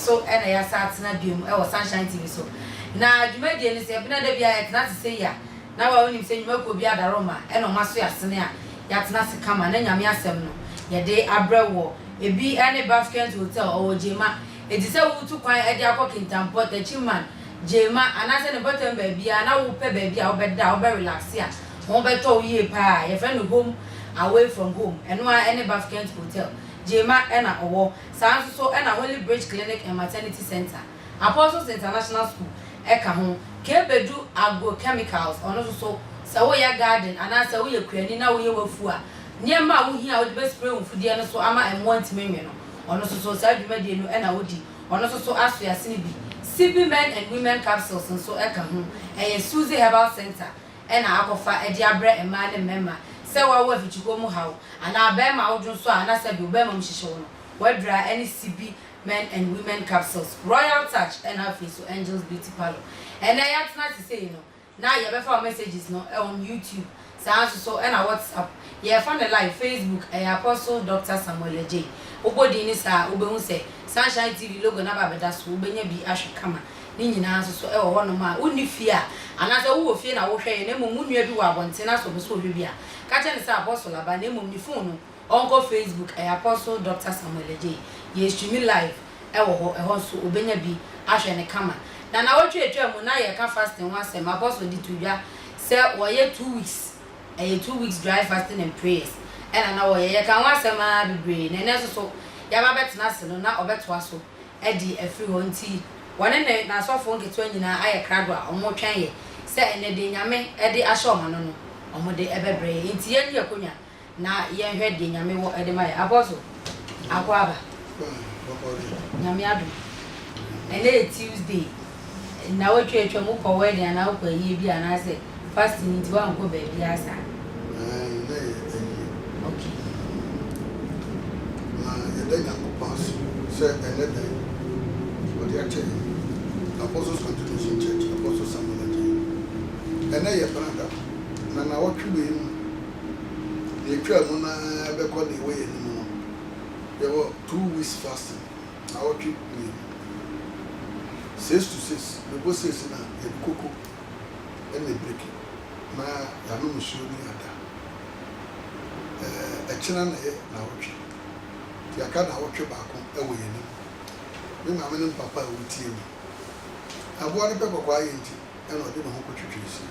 so ena ya satina biom e wo Sunshine TV so na dwumadi ni se bina da bia ya tena se ya na wa onim se nyuma ko bia daroma ena maso ya sene a ya tena se kama na nyame asem no ye de abrewo ebi ene Basket Hotel o Jema edi se wo tu kwan e de akokintampo tachiman Jema anase ne bottom ba bia na wo pe ba bia wo be da wo be relax ya wo be to yie pa ye friend home away from home eno a ene Basket Hotel Jema ena owo sanso so ena Holy Bridge Clinic and Maternity Center Apostles International School eka ho kebedu agro chemicals ono so so wo ya garden anase wo ye kwani na wo ye wafu a niema wo hia wo be spray mfudie no so ama emont menwe no ono so sa dwumadi no ena wodi ono so aso ya sene bi CB men and women capsules and so eka ho Suzy Herbal Center ena akofa edi abre ema ne mema se wa wo afichiko mu hawo ana abema wo dun so ana se bi obema mhihye wo no wadra any CB men and women capsules Royal Touch and Face Angels Beauty Parlor and I ask not to say you know now you better messages no on YouTube so and WhatsApp you find the live Facebook Apostle Dr. Samuel J obodi ni sa obehu se Sunshine TV logo na ba beda so obenya bi ahwe kama ni nyina so e wo hono ma uni fia anase wo fie na wo hwe na mum nua bi wa bonte na so so hwe bia ka che ni sa Apostle aba na mum ni phone no onko Facebook Apostle Dr. Samuel J ye stream live e wo ho so obenya bi ahwe ne kama na wo twetwa mu na ye ka fasting wa se Apostle di tudwa se wo ye 2 weeks 2 weeks dry fasting and prayers and na wo ye ka wa se ma bibre na so ya ba betena se no na obetwa so e di afri ho nti wone ne na sofo nketo nyina aye krado a omo twen ye se ene de nyame e de ahye omo no no omo de ebebre nti ye nye konya na ye hwe de nyame wo e de mai Apostle akwaba nyame adu ene Tuesday na wo twetwa mu ko wedding na wo ko yi bi ana se fasting nti wa nko ba bi asa okay then you pass, say, and then what they are telling Apostles Continuation Church, Apostles Samuel and then you find out. Now, what you mean, the Kramuna record the way anymore. There were 2 weeks fasting. Now, what you mean 6 to 6, the boss says, and cocoa and they break it. Now, I don't show me a channel now. Ya ka na wotwe baako ewo yeni me ma me papa wo tie mi abo ne pe kokwa ye nti e no de no ho kotwetwe si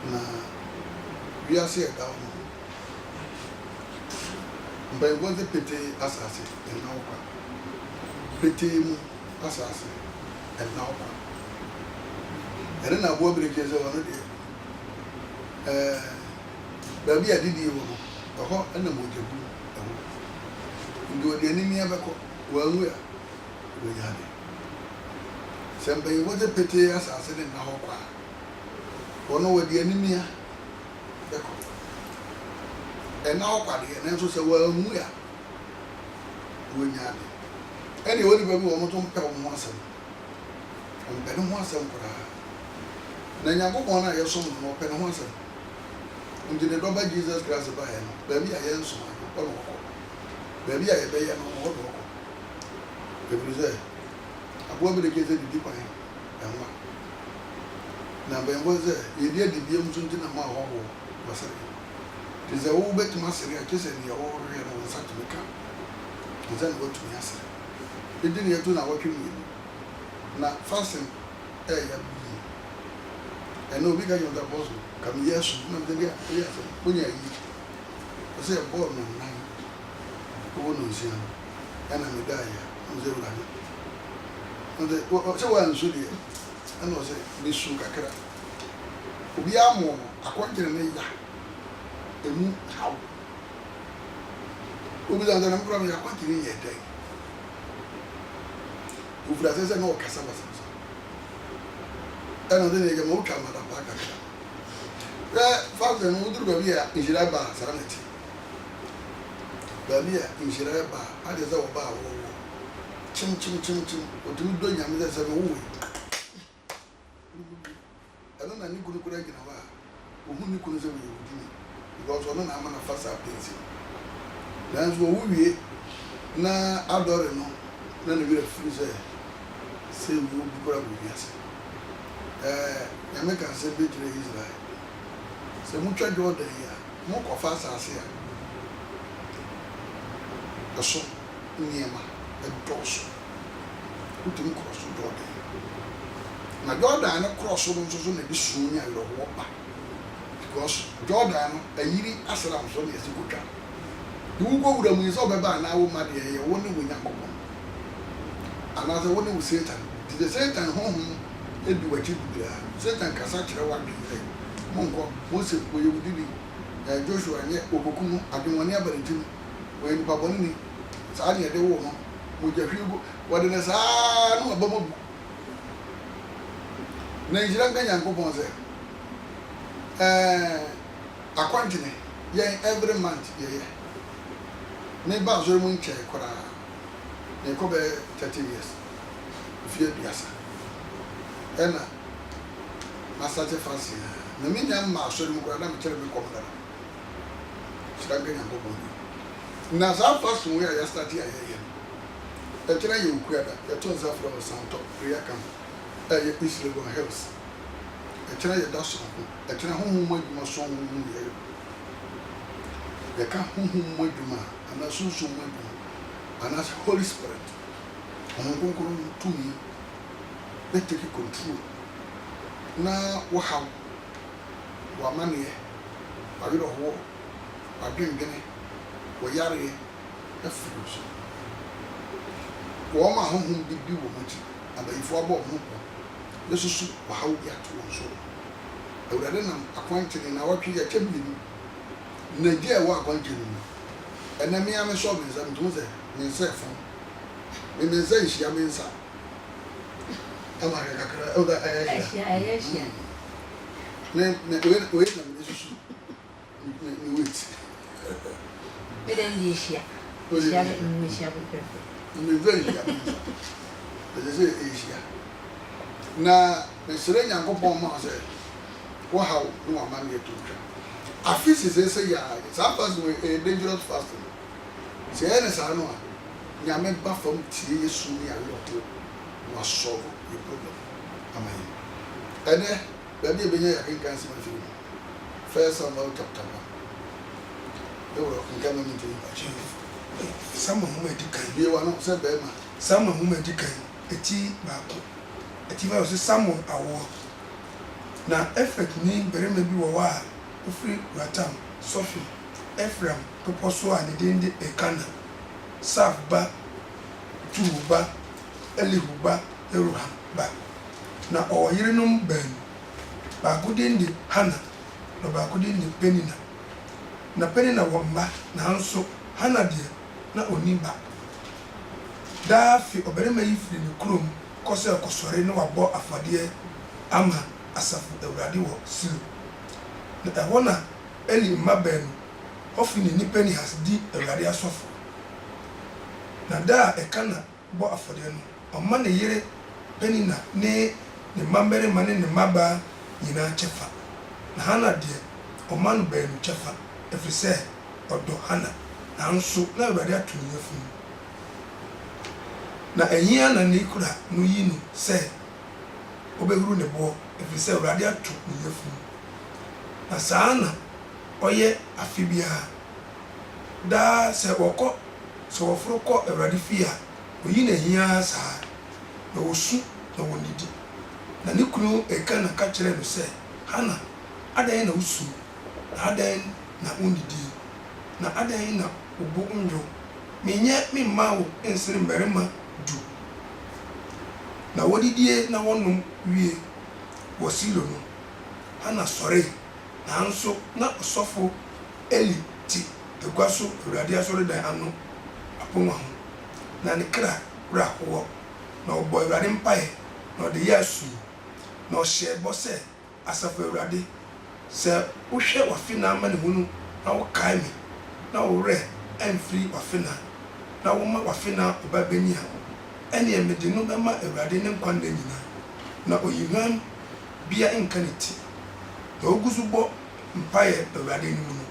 na wi ase e dawo mbai gonze pete asase e na okwa pete mu asase e na okwa ere na abo breke ze wono de ba bi adidi wo no ho na mo jebu ndo de ni abeko wanwu ya wo yade sembe wo de pete asase ne na hokwa wono wo de ni ya beko na hokwa de na so se wanwu ya wo yade ene wo ni ba mi wo mo to mpe wo asem on be no asem kura na nyango mo na yeso mo pe no asem ndine do ba Jesus Christ ba ya no ba mi aye nso ko no baby I be ya no ho do ko every day abo be de keze di pa enwa na be mbo ze ye dia di biem tunti na ma ho ho wasare tize wo be tuma sere a kese ni wo re na wasa tumika nzan go tumi asere edi ni etu na wotwe mi na fasten ya bi eno bi ga yo da boss kam yesu na de ya bunya yi ose bo no na wo no nsia ana me da ya nze ru ani nze se wa nsu de ana o se ni su kakra obi amo akwonjere ne ya emu hawo obi da na mbra me akwonjere ye dai o frase se no kasa basa ana de ne ga mo kama da ba kakra fa de no duru ba bi ya injira ba saranati Bamia in Shiraba, I is our bow. Chim, what do you do? Yam, there's a woo. I don't know any good in a while. Whom you couldn't say you because one I'm on a fast up dancing. That's what we na adore no na ne wira firi sɛ wo bukura wo wiase nyame ka sɛ bɛgyina Israel sɛ motwa Jordan yi a mokɔfa asase a ɛso nneɛma ɛdɔɔso wotumi kɔɔ so Jordan na Jordan ne kɔɔ so no nso so na de sum ne awerɛhoɔ ba because Jordan no ayiri asram so ne ɛsi kɔtwa de wokɔwura mu yi sɛ wobɛba anaa woma deɛ ɛyɛ wo ne wo Nyankopɔn anaasɛ wo ne wo Satan nti de Satan honhom ɛdi w'akyi bibia Satan kasa kyerɛ w'adwene monkɔ Mose wɔyɛ wodidi Joshua nyɛ obokum adwemmɔne abarantim wɔyɛ nipa bɔne ni saa deɛ de wo no mogya hwee gu wɔde ne saa na waba mabu na nhyira nka Nyankopɔn sɛ akwankyene yɛn every month yɛyɛ ne ba asɔre mu nkyɛe koraa na ɛkɔ bɛyɛ 30 years fie aduasa ɛna masate fase na menya mma asɔre mu koraa na mekyerɛ me kɔm dara hyira nka Nyankopɔn na saa fase mu a yɛstarte a yɛyɛ no ɛkyerɛ yɛ okuada yɛto nsa frɛ wɔ Santo prayer camp ɛyɛ East Legon Hills ɛkyerɛ yɛda sonko ɛkyerɛ honhom adwuma so honhom yɛyɛ yɛka honhom adwuma anaa sunsum adwuma anaa Holy Spirit honhom kronkron tumi bɛtake control na wohaw w'amanneɛ w'awerɛhoɔ w'adwendwene wɔyareɛ afiri so wɔn a honhom bi wɔ mu akyi abayifo abɔ wɔn ho kɔ yɛsusu wɔhaw bi ato wɔn so Awurade nam akwankyene na wɔtwe yɛkyɛ mmienu na gye a ɛwɔ akwankyene mu ɛnɛ mmea me sɔ me nsa ntom sɛ me nsa ɛfam me nsa nhyia me nsa ama yɛ kakra ɛwɔ ɛyɛ ne oye na me susu ne wait me den di hyia hyia me hyia be perfect me very hyia me nsa ɛsɛ sɛ ɛhyia na mesrɛ Nyankopɔn ma sɛ wɔhaw ne wama ne yɛto twa afi sesɛ sɛ yɛ saa fasting wɔ dangerous fasting sɛ ɛyɛ ne saa no a Nyame ba fam tie Yesu ne awerɛhoɔ na wasɔlve yɛ problem ama yɛ ɛnɛ baabi a ɛbɛnya yɛkenkan sɛm afiri mu 1 Samuel chapter 1 ɛwɔ nka ma mentimi Samuel homa edi kan bie wa no sɛ bɛrima Samuel homa edi kan eti baako eti ba ɔsɛ Samuel awoɔ na Efek ni barima bi wɔ hɔ a ofiri Ratam Sofi Efraim pepɔ so a ne din de Ekana Saf ba Tuu ba Elihu ba Yeroham ba na ɔwɔ yerenom baanu baako din de Hana na baako din de Penina na Penina wɔ mba nanso Hana deɛ na oni ba daa fi ɔbarima yi firi ne kurom kɔ sɛ ɔkɔsɔre na wabɔ afadeɛ ama asafo Awurade wɔ Silo na ɛhɔ na Eli mma baanu ɔfi ne nipa ni has di Awurade asɔfo na daa ɛka na bɔ afɔdeɛ no ɔma ne yere Penina ne ne mmabarima ne ne mmabaa nyinaa kyɛfa na Hana deɛ ɔma no baanu kyɛfa ɛfiri sɛ ɔdɔ Hana nanso na Awurade ato ne yafunu na ɛhia na ne kura no yi no sɛ ɔbɛhuru ne boɔ ɛfiri sɛ Awurade ato ne yafunu na saa na ɔyɛ afe biara daa sɛ wɔforo kɔ Awurade fie a oyi na hia saa na wɔsu na wɔnidi na ne kunu ɛka na ka kyerɛ no sɛ Hana adan na wosu na adan na wonnidi na adan na wobo ndwo menyɛ me mma wo nsere mmarima du na wɔdidie na wɔnom wie wɔ Silo no Hana sɔre nanso na ɔsɔfo Eli ti egua so Awurade asɔredan ano apɔnwa ho na ne kra wura hoɔ na ɔbɔ Awurade mpaeɛ na ɔde yɛ asu na ɔhyɛ bɔ sɛ asafo Awurade sɛ wohwɛ wafe na ama ne ho no na wokae me na worɛ ɛmfiri wafe na woma wafe na ɔba bɛni a ɛneɛ mede no bɛma Awurade ne nkwa nna nyinaa na oyihwan bia nka ne ti na ogu so bɔ mpaeɛ Awurade no mu no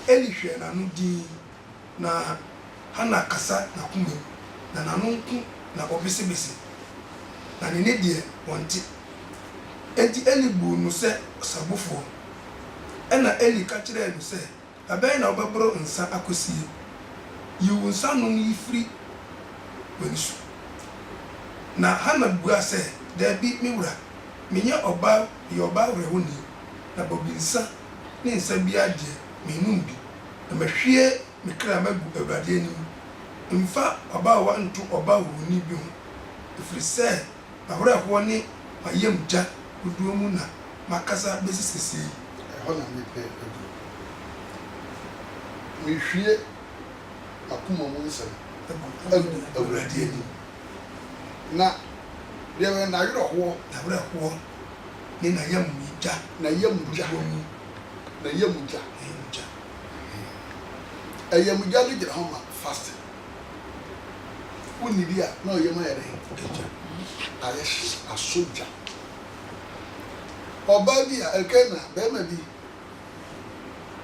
Eli hwɛ n'ano din na Hana kasa n'akoma mu na n'ano nko na obisibisi na ne deɛ wɔnte enti Eli bu no sɛ sabufo ɛna Eli ka kyerɛ no sɛ abɛn na wobɛboro nsa akosie yiwu nsa no yi firi w'ani so na Hana bua sɛ dabi me wura menyɛ ɔba yɛ ɔba werɛhoni na bɔbi nsa ne nsa bi adeɛ menum bi na mahwie me kra magu Awurade anim mfa ɔbaawa nto ɔbaawoni bi ho ɛfiri sɛ awerɛhoɔ ne mayam gya dodoɔ mu na makasa bɛsi sesei ɛhɔ na mepɛ adu mehwie akoma mu nsɛm agu Awurade anim na deɛ bɛ n'awerɛhoɔ ne na yam gya na yam gya ɛyamugya no gyina hɔ ma fasting wonnidi a na ɔyam ayɛ dɛn ayɛ asogya ɔbaa bi a Elkana bɛrima bi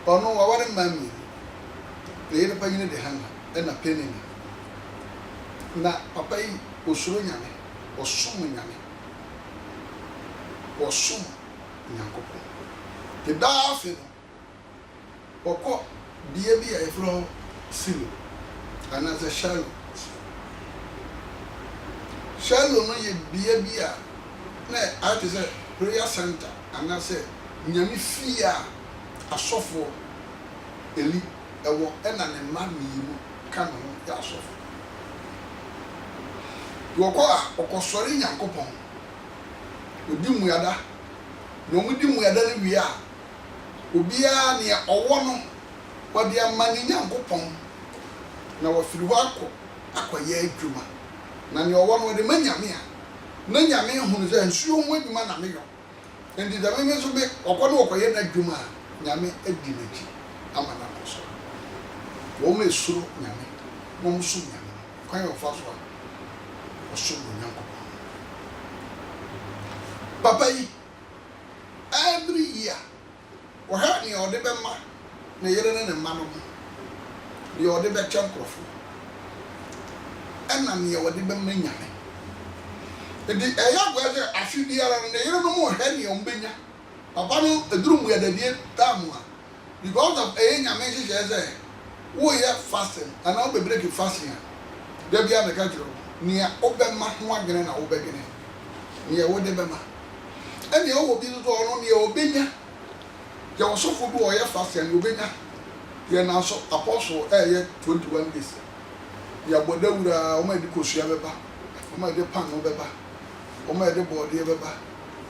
ɔno waware mmaa mmienu na yere panyini de Hana ɛna Penina na papa yi osuro Nyame ɔsom Nyame ɔsom Nyankopɔn te daa afe no ɔkɔ bea bi a yɛfrɛ hɔ Silo anaasɛ Shiloh no yɛ bea bi a na ayɛ te sɛ prayer center anaasɛ Nyame fie a asɔfoɔ Eli ɛwɔ ɛna ne mma mmienu ka ne ho yɛ asɔfo wɔkɔ a ɔkɔsɔre Nyankopɔn odi mmuada na ɔmo di mmuada no wie a obiara nea ɔwɔ no wɔde ama ne Nyankopɔn na wɔfiri hɔ akɔyɛ adwuma na nea ɔwɔ no wɔde ma Nyame a na Nyame hunu sɛ nsuo ho adwuma na meyɔ nti dɛm me nso bi ɔkɔ ne wɔkɔyɛ n'adwuma a Nyame adi n'akyi ama no akɔ so wɔn esuro Nyame wɔn som Nyame kwan yɛ ɔfa so a ɔsom Nyankopɔn papa yi every year wɔhɛ nea ɔde bɛma na yere ne mma no deɛ ɔde bɛkyɛ nkurɔfo ɛna nea ɔde bɛma Nyame nti ɛyɛ agorɔ sɛ afe biara no na yere no mu ɔhɛ nea ɔmbɛnya papa no eduru mu yɛdadie taamu a because of ɛyɛ Nyame nhyehyɛ sɛ woyɛ fasting anaa wobɛbreki fasting a da bia bɛka kyerɛ nea wobɛma ho adwene na wobɛdwene nea wode bɛma ɛnea wowɔ bi nso ɔno nea ɔbɛnya yɛ ɔsɔfo bi ɔyɛ fasting nea ɔbɛnya yɛ nanso apostle ɛyɛ 21 days yɛabɔ dawura ɔma yɛde kosua bɛba ɔma yɛde pan no bɛba ɔma yɛde bɔɔdeɛ bɛba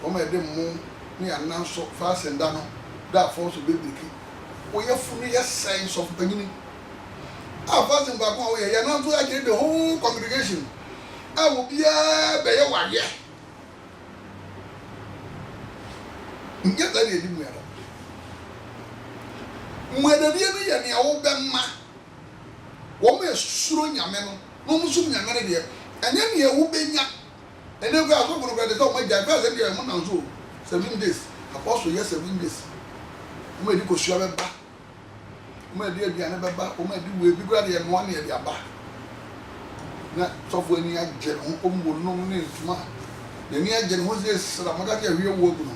ɔma yɛde mmo ne yɛnanso fasting da no da afɔ so bɛbreki woyɛ funu yɛ sɛn sɔfo panyini a fasting baako a woyɛ yɛnanso agyere the whole congregation a obiara bɛyɛ wadeɛ nyɛ sɛ ne yɛdi mmuada mmuadadie no yɛ nea wobɛma wɔn yɛ suro Nyame no na wɔn nso Nyame no deɛ ɛnyɛ nea wobɛnya ɛnɛ kɔ asɔfo no kɔ de sɛ wɔn agya fɛ sɛ deɛ wɔn nan so 7 days apostle yɛ 7 days wɔn yɛde kosua bɛba wɔn yɛde aduane bɛba wɔn yɛde wɔ ebi kura deɛ noa ne yɛde aba na sɔfo ani agye ne ho ɔmo nom ne ntoma n'ani agye ne ho sɛ esra maka kɛ ahwie wɔ gu no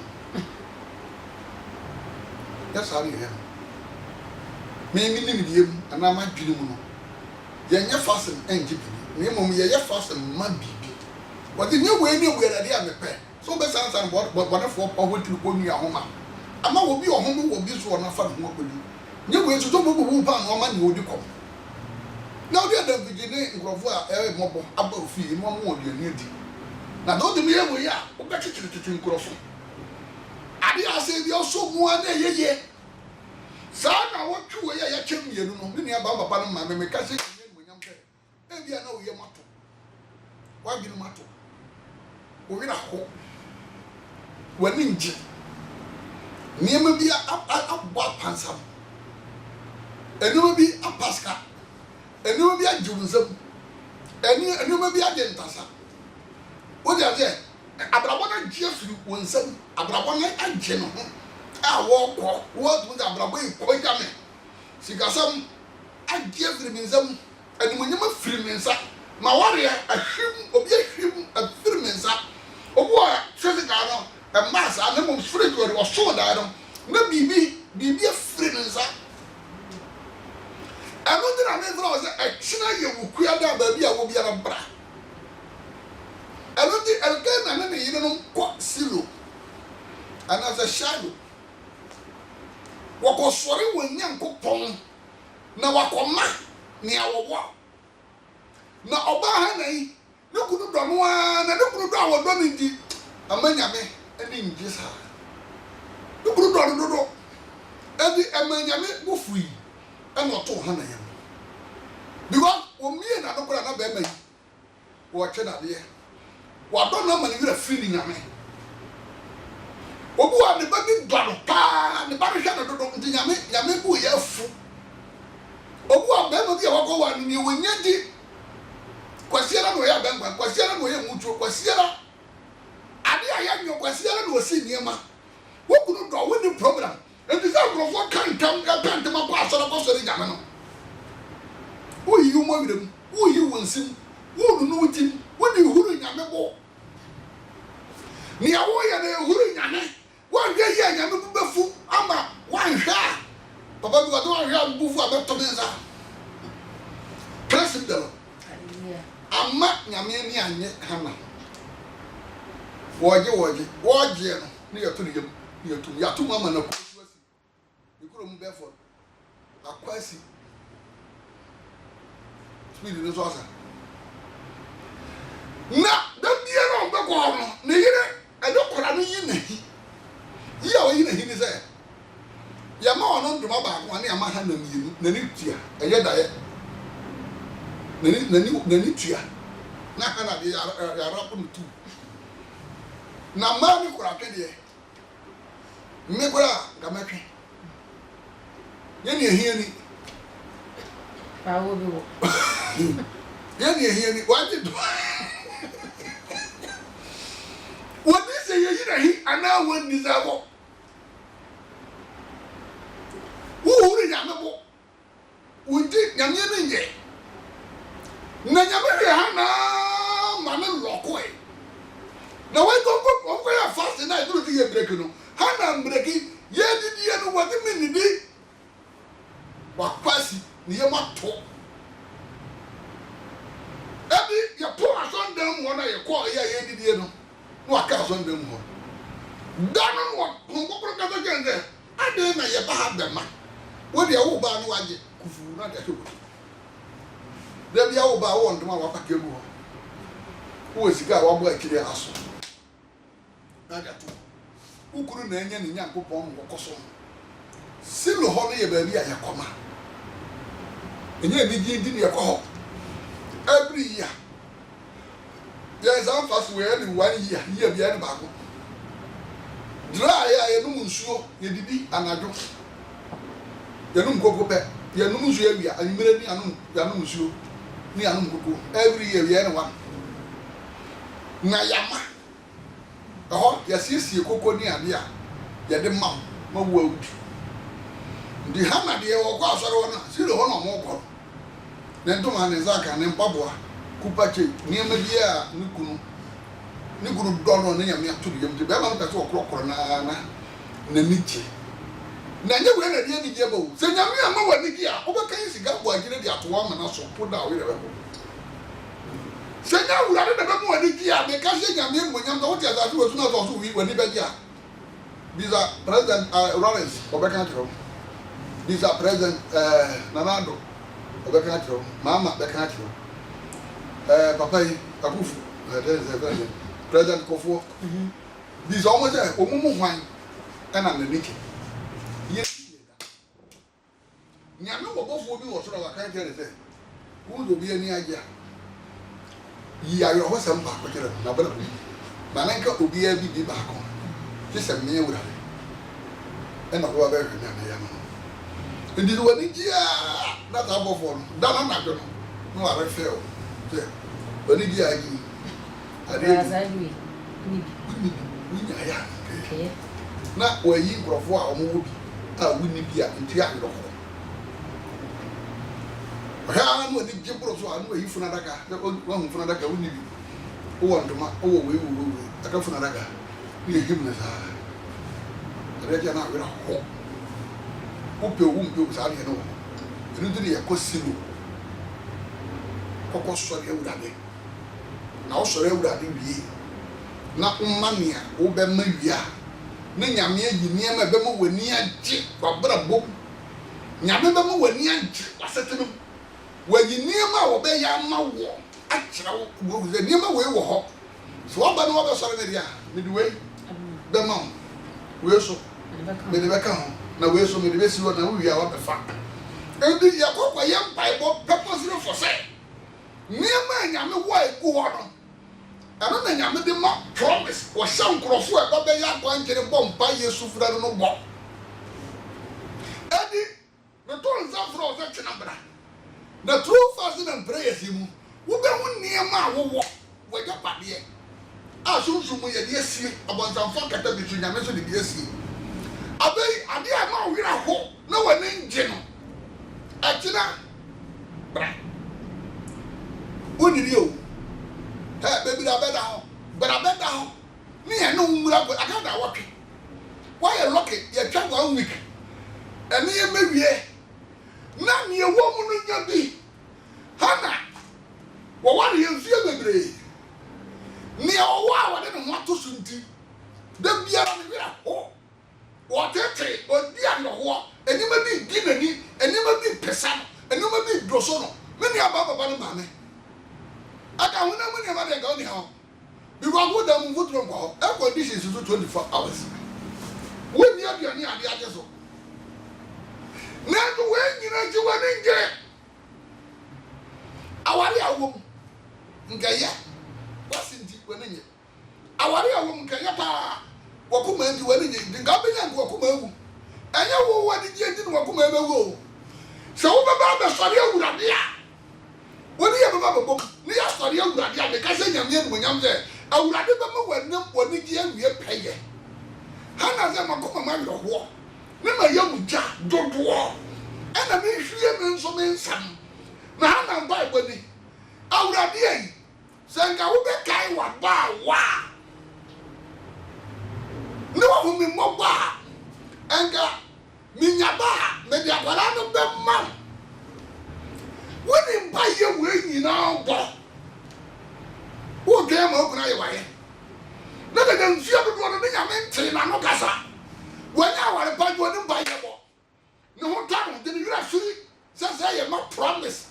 yɛ saa ne yɛ no mɛmi ne ne deɛ mu anaa ma dwene mu no yɛnyɛ fasting ɛngye bibi na mmom yɛyɛ fasting ma bibi wɔde nyɛ wei ne wei ɛde a mepɛ so bɛsansan bɔnefoɔ ɔhɔ tiri kɔ nua ho ma ama wɔ bi ɔho bi wɔ bi so ɔna fa ne ho akɔdi nyɛ wei nso to bɔbɔ pa na ɔma ne ɔdi kɔm na ɔde adamfigye ne nkurɔfoɔ a ɛyɛ mmɔbɔ aba ofie na ɔmo wɔ aduane adi na de ɔde me yɛ wei a wobɛkyekyere nkurɔfo ade asɛ bi ɔso mu a na ɛyɛ yie saa na wɔtwe wei a yɛkyɛ mmienu no me nua ba papa no ma me meka sɛ nyɛ nimonyam sɛ ebia na woyɛ mato wadwene mato wowerɛ ho w'ani ngye nneɛma bi abɔ apansam nneɛma bi apaska nneɛma bi agye wo nsam nneɛma bi agye ntasa wode adeɛ abrabɔ no agye afiri wo nsam abrabɔ no agye no ho a wɔkɔ wɔtum sɛ abrabɔ yi kɔgya me sikasɛm agye afiri me nsam animonyam afiri me nsa ma worry ahwim obi ahwim afiri mensa obo a physical no e mass and mo spiritual o so da no na bibi afiri mensa eno ndi na me fira o se akina ye wukua da ba bi a wo bia na bra eno ndi elga na ne yire no ko silo ana se shadow wako sori wonyankopon na wakoma ne awowo na oba ha na yi ne kunu do no a na ne kunu do awodo ne ndi amanyame ene ngi sa ne kunu do edi amanyame bofui ene oto ha na yam because omie na no kura na ba mai wo che na de wado na ma ne wira free nyame obu a ne ba bi do pa ne ba hwa na do ndi nyame bu ye fu obu a ba ma bi a wako wa ni wonya di kwasiara no ya bangwa kwasiara no ye mutuo kwasiara ade aya nyo kwasiara no osi niema wokunu do wo ni program enti sa grofo kantam akwa asoro ko sori jame no wo yi mo wirem wo yi wonsim wo nu no tim wo ni huru nyame bo ni awo ya na huru nyame wo hwe yi nyame bu befu ama wan hwa papa bi wa do hwa bufu abeto menza president amma nyame ni anye hana woje no ne yato ne yam yato mama na ko asi ikuro mu befo akwasi speed no so asa na da bia no be ko no ne yire adokora no yi na hi yi a yi na hi ni se ya ma ono ndoma ba ko ne ama ha na mienu na ni tua eye dae nani tua na kana de ya rapo no tu na ma mi kura kede me kura ga metwe ye ni ehia ni pa wo bi wo ye ni ehia ni wa ti do wo ni se ye yi na hi ana wo ni za bo wo ri nya me bo wo di nya me ni nje na nyame hwe ha na ma ne lokoi na we go ya fast na iduru ti ye break no ha na break ye didi ye no what me ni wa kwasi ni ye mato ebi ye po asondam wo na ye ko ye didi ye no wa ka asondam ho dano no ko ka to genze ade na ye ba ha be ma wo de wo ba no waje kufu na de to Debia wo ba wo ndoma wa pakegu ho. Wo sika wa bo akire aso. Na gato. Ukuru na enya ni nyankopon mo koso. Silo ho no ye ba bi aya koma. Enya bi di ni ye ko ho. Every year. There is some fast way any 1 year bi ani ba ko. Dra ya ye no nsuo ye didi anadwo. Ye no mkoko pe. Ye no nsuo awia animere ni anu ya no nsuo. Ni anum koko every year we any one na yama ya siesie koko ni ade a ya de mam ma wo awudu ndi hama de wo kwa asore wona sire ho no mo ko ne ntoma ne zaka ne mpaboa kupache ni amadi a ni kunu dono ne nyame atodu yam te be ma nka se okrokro na niche na nye we na die ni die bawo se nyame ama wani ki a obeka yin siga bo agire de atowa ma na so poda we de be se nya wura de be mo wani ki a be ka se nyame mo nyam da wo ti aza so na so wi wani be dia biza president Lawrence obeka tro biza president Nanado obeka tro mama obeka tro papa yi akufu president Kofo biza omo je omumu hwan kana na nike nyame wobofo bi wo soro wa kan tere se wo do bi ani agya yi ayo ho sam ba ko tere na bala ba nan ka obi bi ba ko ti se me wura e na ko ba be na ya no ndi do wani dia na ta bofo no da na do no wa re fe o te wani dia agi ade zaidwi ni nya ya na wa yi nkrofo a omo wo bi a wuni bi a ntia ayo ɔhɛ ano adi gye boro so ano ayi funa daga wahu funa daga wo nibi wo ntoma wo we aka funa daga ni ehim na saa reja na wera ho wo pe wo mpe saa ne no enu de ye kosilo kokko sori ewurade na wo sori ewurade wie na umania wo be ma wia na nyame ayi niam be ma wani agye wabra bom nyame be ma wani agye wasetenu wayi niam a wo be ya ma wo akyira wo ze niam we wo ho so oba no wo be sori ne dia me di we be ma we so me de beka ho na we so me de besi wo na wo wia wa be fa endi yakokwa yam bible purposely for say niam nyame wo egu ho no ana na nyame de ma promise wo sha nkrofo e ba be ya kwankere bompa yesu fura no bo edi no to nza fura o se chenabra na true fasting and prayers mu wo be hu niam a wo wo ja pade a sunsumu ye de asie abonsanfo kata bi tu nyame so de bi asie abai ade a ma wira ho na wani nje no atina bra woni o baby da beda ho beda ho ni e no nwura go aka da wotwe why you lucky you try 1 week eni e mewie na ni e wo mu no nya bi hana wo wa ye nfie bebre ni o wa de no ato sunti da biara ni wira ho wo tete odi ano ho eni ma bi ginani eni ma bi pesa eni ma bi droso no me ni aba no ma me aka huna mu ne ma de ga oni ha because go down votro ko e conditions is 24 hours when you are ni ade ade so na do we nyina ji wani nge awari awom ngaya wasinti wani nye awari awom ngaya pa wakuma ndi wani nye nga benya ndi wakuma ewu anya wo wadi je ndi wakuma ewu so wo baba be sori awurade a woni ya baba babo ni ya sori awurade a me ka se nyame enu nyam ze awurade ba ma wanam woni je awie peye hana ze makoma ma yo ho ne ma ya muja dodo ena me hwie me nso me nsam na hana bible ni awurade yi se nga wo be kai wa ba wa ne wa hu mi mo ba enga minyaba me dia kwala no be ma woni mpa ye we nyina bo wo ge ma okuna ye waye na daga nfia dodo no nya me nte na no kasa wanya aware pa jo ni mpa ye bo ne ho ta no de ni yura suri sa ye ma promise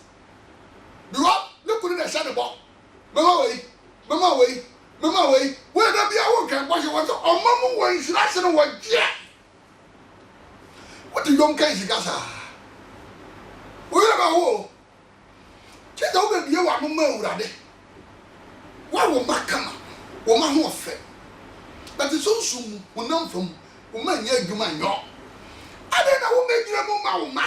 biwa ne kunu na sha ne bo mama wei we da bia wo kan bo she wo so omamu wo nsira se no wo je what do you guys kasa wo ba wo kida wo be wa mama urade wa wo makama wo ma ho ofe but so sum wo nam from wo ma nya adwuma nyo ade na wo medwira mo ma wo ma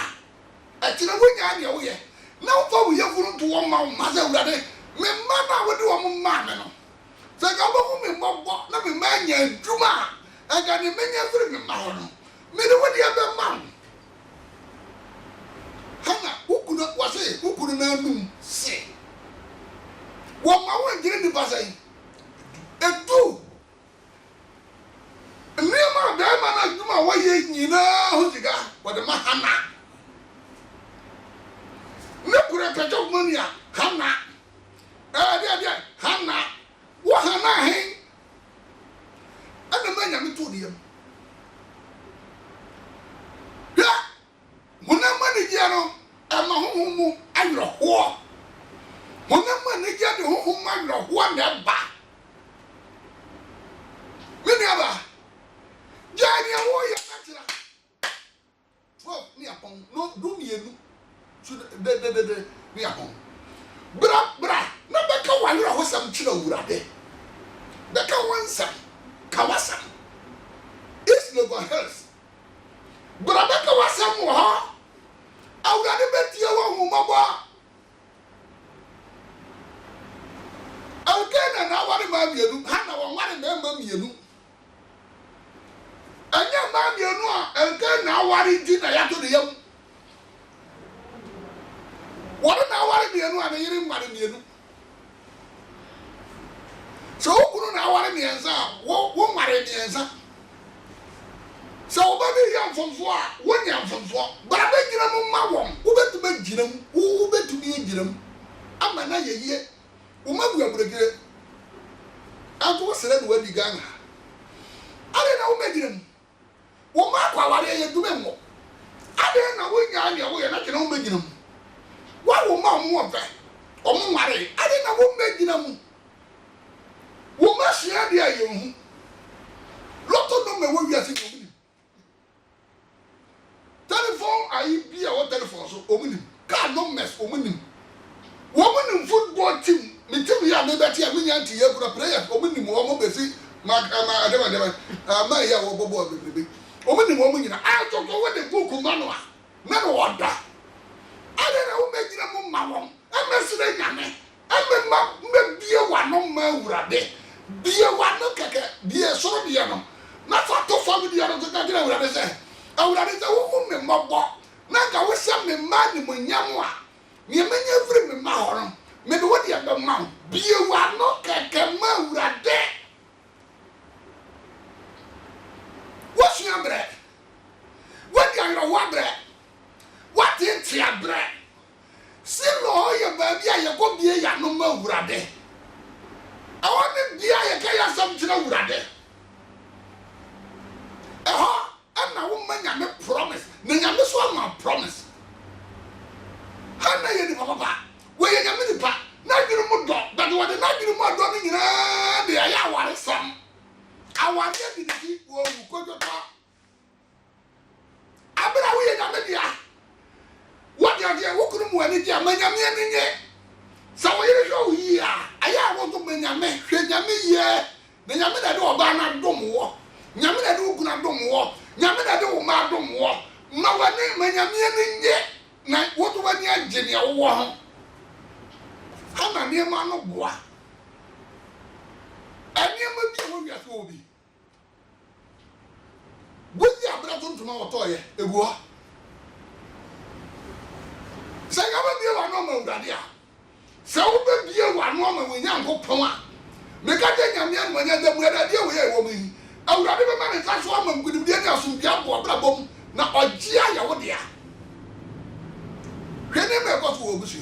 akira wo nya de wo ye na wo fa wo ye furu to wo ma wo ma za urade me ma na wo de wo ma me no se ga bo me mbbo na me ma nya adwuma aga ni me nya furu me ma ho no me de wo de be ma hana ukuna wase ukuna na num se wo ma wo ngire ni basai edu ni ma da ma na duma wo ye nyina ho diga wo de ma hana ne kure pejo mania hana dia hana wo hana hen ana ma nya me to de ya hona ma ni dia no ama hohomu ayro ho hona ma ni dia de hohomu ayro ho na ba mini aba jani awo ya natira wo ni apon no do mi enu so de ni apon bra na be ka wa ayro ho sam kira wurade be ka wansa kawasa is never else bra be ka wasam wo ha awurade betie wo hu maba alkena na wari ma mienu hana wo wari ma mienu anya ma mienu a alkena wari di na ya to de yam wari ware mienza wo mare mienza so obabe yam fomfo a wonyam fomfo bara be gina mo ma won wo betuma ginam wo betumi ginam ama na yeye wo mabu aburegire anto sere no wadi ganga ale na wo meginam wo ma kwa ware ye dume mo ale na wo nya ne wo ye na kena wo meginam wa wo ma mo obe omo ware ale na wo meginam wo ma hia dia ye hu loto no me wo wiase ko mu telephone ayi bia wo telephone so omunim car no mess omunim wo munim football team me team ya me beti ya me nyanti ye kura player omunim wo mo besi ma adema ma ya wo bobo bebebe omunim wo munyina a to wo de book manu a na no oda ale na wo megina mo ma won amesire nyame amema me bie wa no ma wurade bie wa no keke bie so bie no na fa to family ya no to ka gina wurade se awurade se wo me mobbo na ka wo se me ma ni mo nyam a me menye firi me ma hono me do wodi aba ma bie wa no keke ma awurade wo sua bre wodi ayro wa bre what in tia bre si lo ye ba bia ye ko bie ya no ma awurade awon bia ye ka ya sam tira awurade na wo manya me promise na nyame so ama promise hana ye ni papa we ye nyame ni pa na dwuru mu do but wo de na dwuru mu do ni nyina de ya aware sam aware bi ni wo wu kojoto abra wo ye nyame dia wo de wo kunu mu ani dia manyame ni nye sa wo ye hwo yi a aya wo to manyame hwe nyame ye na nyame da de oba na dom wo nyame da de wo kuna dom wo nyame na de wo ma dom wo na wani manyame ni nye na wo to wani agene ya wo ho ama ne ma no boa ani ma bi wo wiase obi bozi abra to ntuma wo to ye egu ho se ga ba bi wa no ma urade a se wo be bi wa no ma wo nyankopon a me ka de nyame an manya da mu urade wo ye wo mi awurade be ma ne sa so ama ngudibie ne asomdua bo brabom na ogia ya wo dia hwene me ko so obusu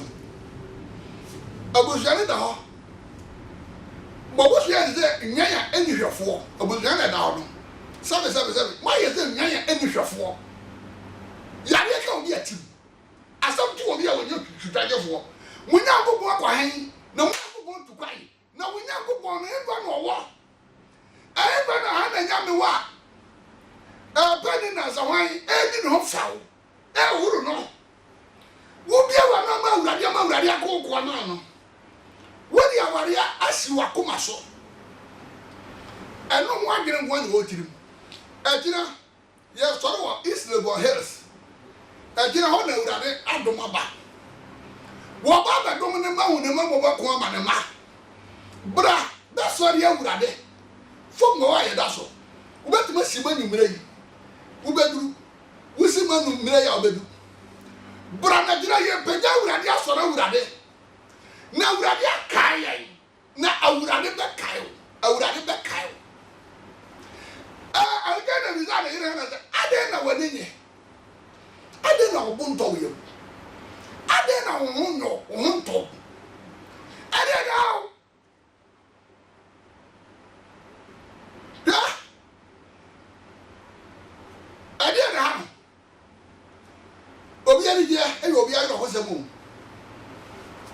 obusu ne da ho bo obusu ya ze nyanya enihwefo obusu ne da ho no sabe ma ye ze nyanya enihwefo ya ne ka obi atim asam tu obi a wonye tutadefo munya gogo akwa hen na munya gogo tukwai na munya gogo no eba no wo eba na ha na nyame wa bani na zawan edi no fawo huru no wo bia wa na ma urade akoko na no wo di aware asi wa koma so eno ho adwene ngo na wo tirim ejina ye soro wa Islebo Hills ejina ho na urade adom aba wo ba dom ne ma hu ne ma mo ba ko ama ne ma bra da sori ya urade fo mo wa ye da so wo betima sima nyumre yi wo beduru wo sima nyumre ya obedu bra na jira ye peja urade asoro urade na urade akai na urade be kai algana bizana ire na ade na waninye ade na obunto we ade na hunto ade na ade na obi ani je e obi ani ho samu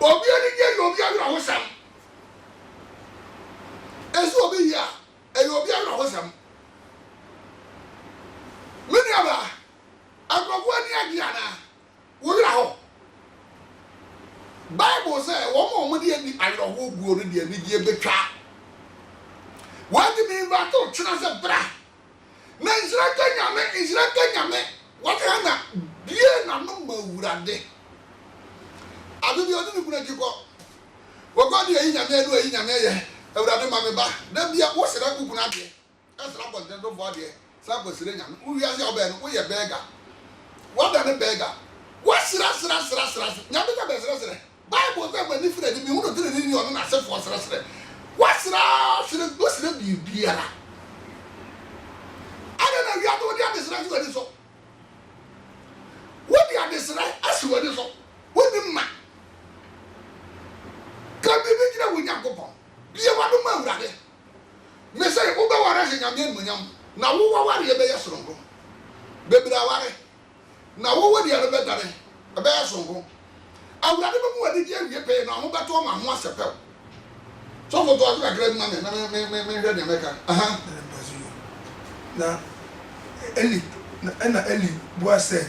obi ani je obi ani ho sam ezo obi ya e obi ani ho sam mini aba agrofo ni agiana wo wira ho Bible say wo mo de ani ayoho guo no de ani die betwa what me ba to tena se bra na Israel kanyame what na bie na no mawurade adu bi odi ni kuna jiko wo go de yi nyame ye awurade ma me ba na bia wo sera ku kuna de esra bo de do bo de sa bo sera nyame wo wiase oba no wo ye bega wo da ne bega wo sera nyame ka be sera Bible say when if the mi hu no tire ni ono na se fo sera wo sera bi negative biara ada na wiado wodi adesra so wadi so wodi adesra asi wadi so wodi ma ka bibi gina wonyankopon biye wado ma wurade me say wo ba wara se nyame munyam na wo wa ware ye be yesronko bebira ware na wo wodi ale be dare be yesronko awurade be mu wadi die wie pe na ho beto ma ho asepel so for to azu akra ma me hwe de meka aha na Eli na Eli boase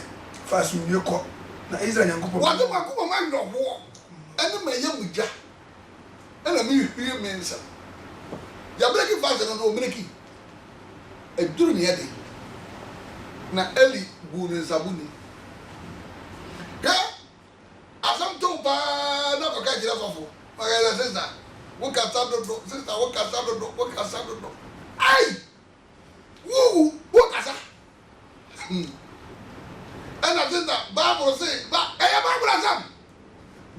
fasu yeko na Israel Nyankopon wado makoma ma ndo ho ene ma ye mugya ena mi hwie mensa ya breki fasu no omeneki eduru ne yede na Eli bu ne zabuni ga asam to pa na ko ka jira sofo magala sister wo ka sadodo sister wo ka sadodo ai wo ka sa ana sister Bible say ba Bible asam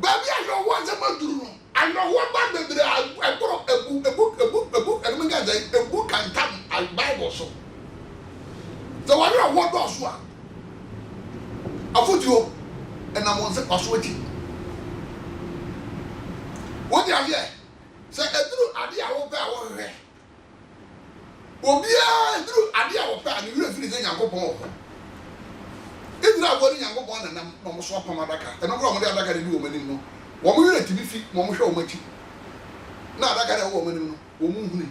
ba bi ayo wo asam aduru no ano wo ba bebre ekoro ebu enu nga dai ebu kantam al Bible so so wa ro wo do so a afutuo ena mo nse kwaso ati wodi avie se eduru ade a wo ba wo hwe obia eduru ade a wo pa ni wure firi ze Nyankopon wo eduru a wo ni Nyankopon na nam no mo so pamadaka eno kro mo de adaka de wo manim no wo mo wure tibi fi mo mo hwe wo machi na adaka de wo manim no wo mu huni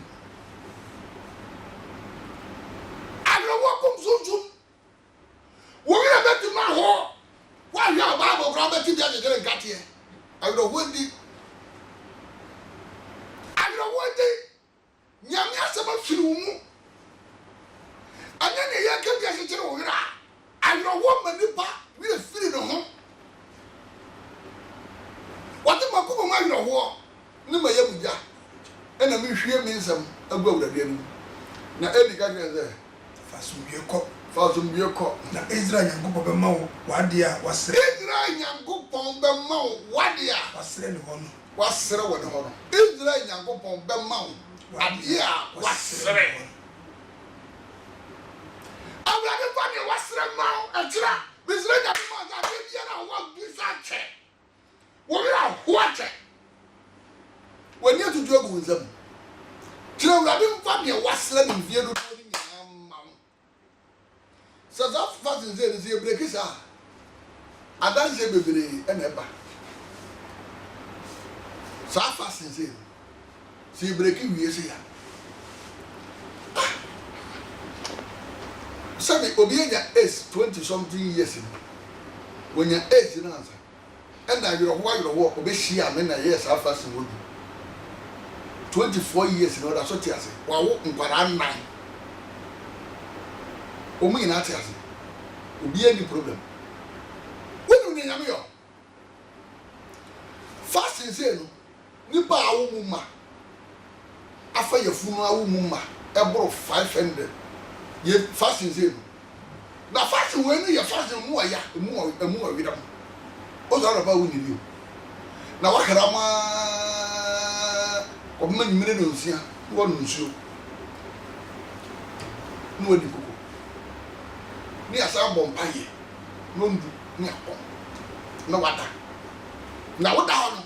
agro wo kom zuzum wo wure betu ma ho wa ya Bible kro betu dia de nkatie agro wodi nyame asema firi mu anya ne ya ka bia se kire wo wira ayo wo manipa wi firi no ho wate makubo ma yo ho ne ma ya mugya ena mi hwie mi nsam agwa wurade anu na Eli ka geze fasum bieko na Israel Nyankopon be ma wo wade a wasre Israel Nyankopon be ma wo wade a wasre ne ho no wasre wo ne ho no Israel Nyankopon be ma wo adia wasre awurade fa ne wasre ma atira bisre nya ma za de bia na wo bisa che wo ra hoache woni atutu agu nzam tira awurade fa ne wasre ne vie do do ni ma wo saza fa nze ne ze brekisa adanse bebere ena eba sa fa nze si breki wie se ya sabi obienya is 20 something years when your age na answer and I you wo obehia me na yes afa se wodu 24 years no da so tiase wa wo nkwara nnan omu ina tiase obi any problem wonu ni nyame yo fasting say no nipa awu mu ma afa yefunu awu mu ma ebro 500 ye fasting say na fasting we ni ye fasting mu aya mu awira o zo ba wu ni bio na wakara ma ko ma nyimire no nsia wo no nsuo no wadi koko ni asa bom paye no ndu ni akọ na wada na woda ho no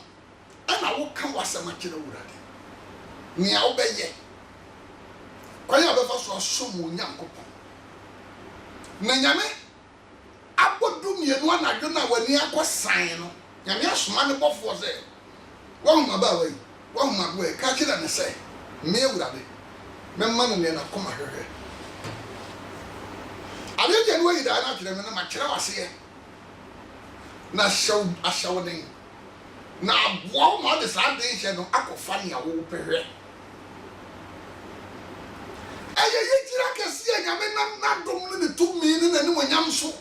ana wo kan wasama kire wurade ni a wo beye kwanya be fa so asomu Nyankopon na nyame abodum ye no anadwo na wani akosan no nyame asoma ne bofo se wo huma ba wai wo huma go e ka kira ne se me wurade me ma no ne na koma hwehwe ale je no yi da na kire me na ma kire wase na ashaw den na bo mo de sa den hye no akofa ne a wo pehwe aye yitira kese nyame na dom ne tumi ne nani wonyam so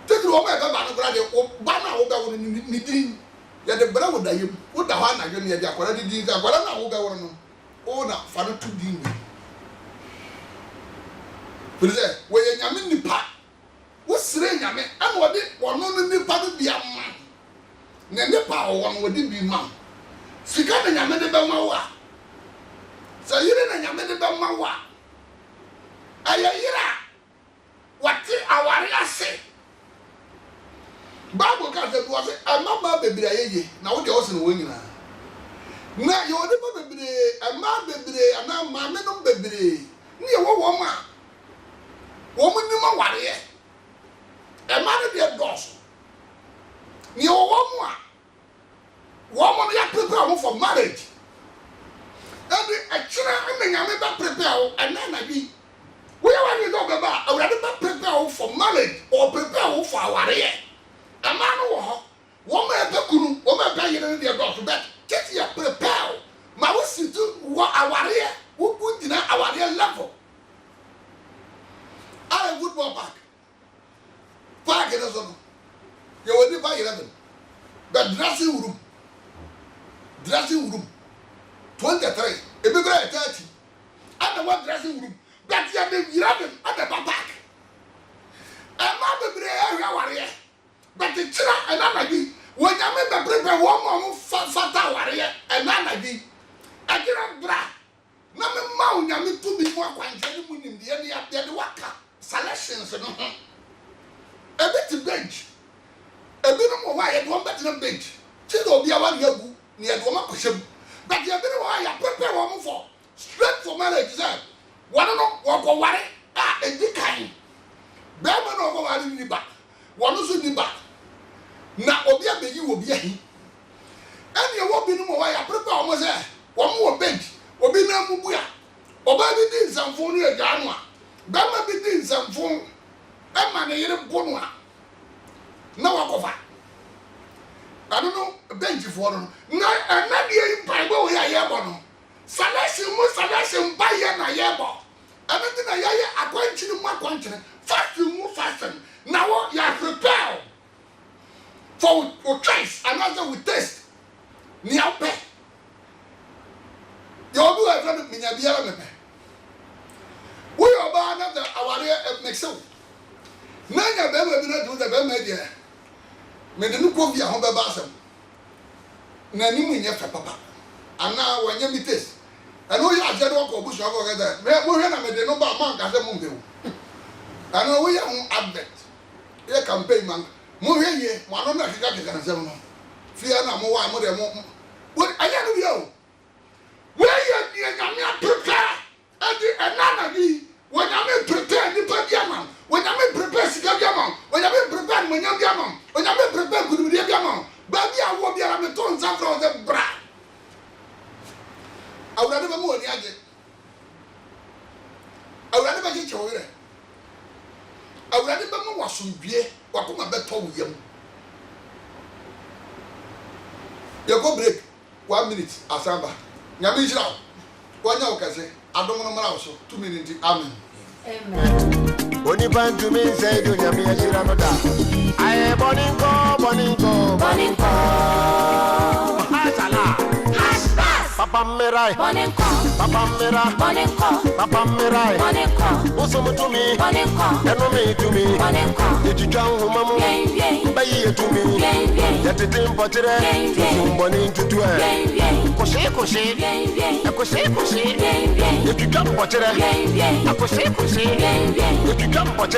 tegro o ba ba no brade o ba na wo ga wo ni din ya de bra wo da yem wo da ha na gwe ne ya de akwara di din akwara na wo ga wo no o na fa no tu din we pese wo ye nyame nipa wo sire nyame ana wo de wono no nipa do bia ma ne nipa wo no wo de bi ma sika de nyame de be ma wo a sɛ yere na nyame de bɛma wo a ɛyɛ yere a wɔte aware ase Bible ka sɛ duwa sɛ ɛmama bebree ayɛye na wode wo se no wɔn nyinaa na yɛwɔ nipa bebree ɛma bebree anaa maame nom bebree ne yɛwɔ wɔn a wɔn nim awareɛ ɛma no deɛ dɔɔso ne yɛwɔ wɔn a wɔn no yɛ prepare wɔn for marriage ɛde ɛkyerɛ ɛna nyame bɛ prepare wo ɛna na bi woyɛ wɔn de ɔbɛba a awurade bɛ prepare wo for marriage or prepare wo for awareɛ ɛma no wɔ hɔ wɔn a ɛbɛ kunu wɔn a ɛbɛ yere no deɛ dɔɔso bɛ tete yɛ prepare ma wo si to wɔ awareɛ wo gyina awareɛ level a football park no so no yɛwɔ nipa 11 but dressing room 23 ebi bɛrɛ 30 ana wɔ dressing room but yɛ de 11 at the park ɛma bebree ɛhwɛ awareɛ but kyerɛ ɛna na bi wɔn nyame bɛ prepare wɔn a wɔn fata awareɛ ɛna na bi ɛgyina bra na me ma wo nyame tumi mu akwankyerɛ ne mu nimdeɛ ne yɛde waka selections no ho ebi ti bench ebinom wɔ hɔ a yɛde wɔn bɛtena bench kyerɛ obi a wɔde agu ne yɛde wɔn akɔhyɛ mu but ebinom wɔ hɔ a yɛprepare wɔn for straight for marriage sɛ wɔn no wɔkɔware a edi kan bɛrima na ɔkɔware ni ba wɔn nso ni ba na obi abɛyi wɔ bi ahi ɛne ɛwɔ binom wɔ hɔ a yɛprepare wɔn sɛ wɔn wɔ bench obi na mu bu a ɔbaa bi di nsamfo no agya no a bɛrima bi di nsamfo ɛma ne yere bo no a na wakɔfa ɛno no benchifoɔ no na ɛna deɛ yi mpaebɔ wɔ yɛ a yɛbɔ no selection ba yɛ na yɛbɔ ɛno nti na yɛyɛ akwankyene mu akwankyene fasting mu fasting na wɔ yɛ prepare for with choice anaasɛ with taste nea wopɛ yɛ obi wɔ ɛfɛ no menya biara mepɛ woyɛ ɔbaa na sɛ awareɛ meksew na nya bɛrima bi na to sɛ bɛrima deɛ mede no kɔ bi a ho bɛba asɛm na anim nyɛ fɛ papa anaa wɔnyɛ mi taste ɛno woyɛ akyɛ de wɔkɔ ɔbusua kɔ kɛsɛ mohwɛ na mede no ba ma nka sɛ mompɛwo ɛno woyɛ ho advert yɛ campaign ma mohwɛ yie mo ano na keka nsɛm no fia na mowɔ a mode mo ɛyɛ no bia o wɔyɛ deɛ nyame aprepare ɛde ɛna na bi wɔnyame prepare nipa bi ama wɔnyame prepare sika bi ama wɔnyame prepare monyam bi ama wɔnyame prepare kudubideɛ bi ama baabi a wɔ biara meto nsa frɛ wo sɛ bra awurade bɛma wɔ ni agye awurade bɛkyekyɛ wo werɛ awurade bɛma wɔ asomdwie wakoma bɛtɔ wo yam yɛkɔ break 1 minute asamba nyame nhyira wo wɔnyɛ wo kɛse adom no mmara wo so 2 minutes amen Oni bantu mi say do nyame ashira no da. Aye boninko. Atala. Hasbas. Papa merai. Boninko. Papa merai. Boninko. Usomu tumi. Boninko. Eno mi tumi. Boninko. Etitwa humamu. Bayi etumi. Yatete mpotere. Bonin tutu e. Koshe. Ekoshe. Etitwa mpotere. Akoshe. If you jump on it,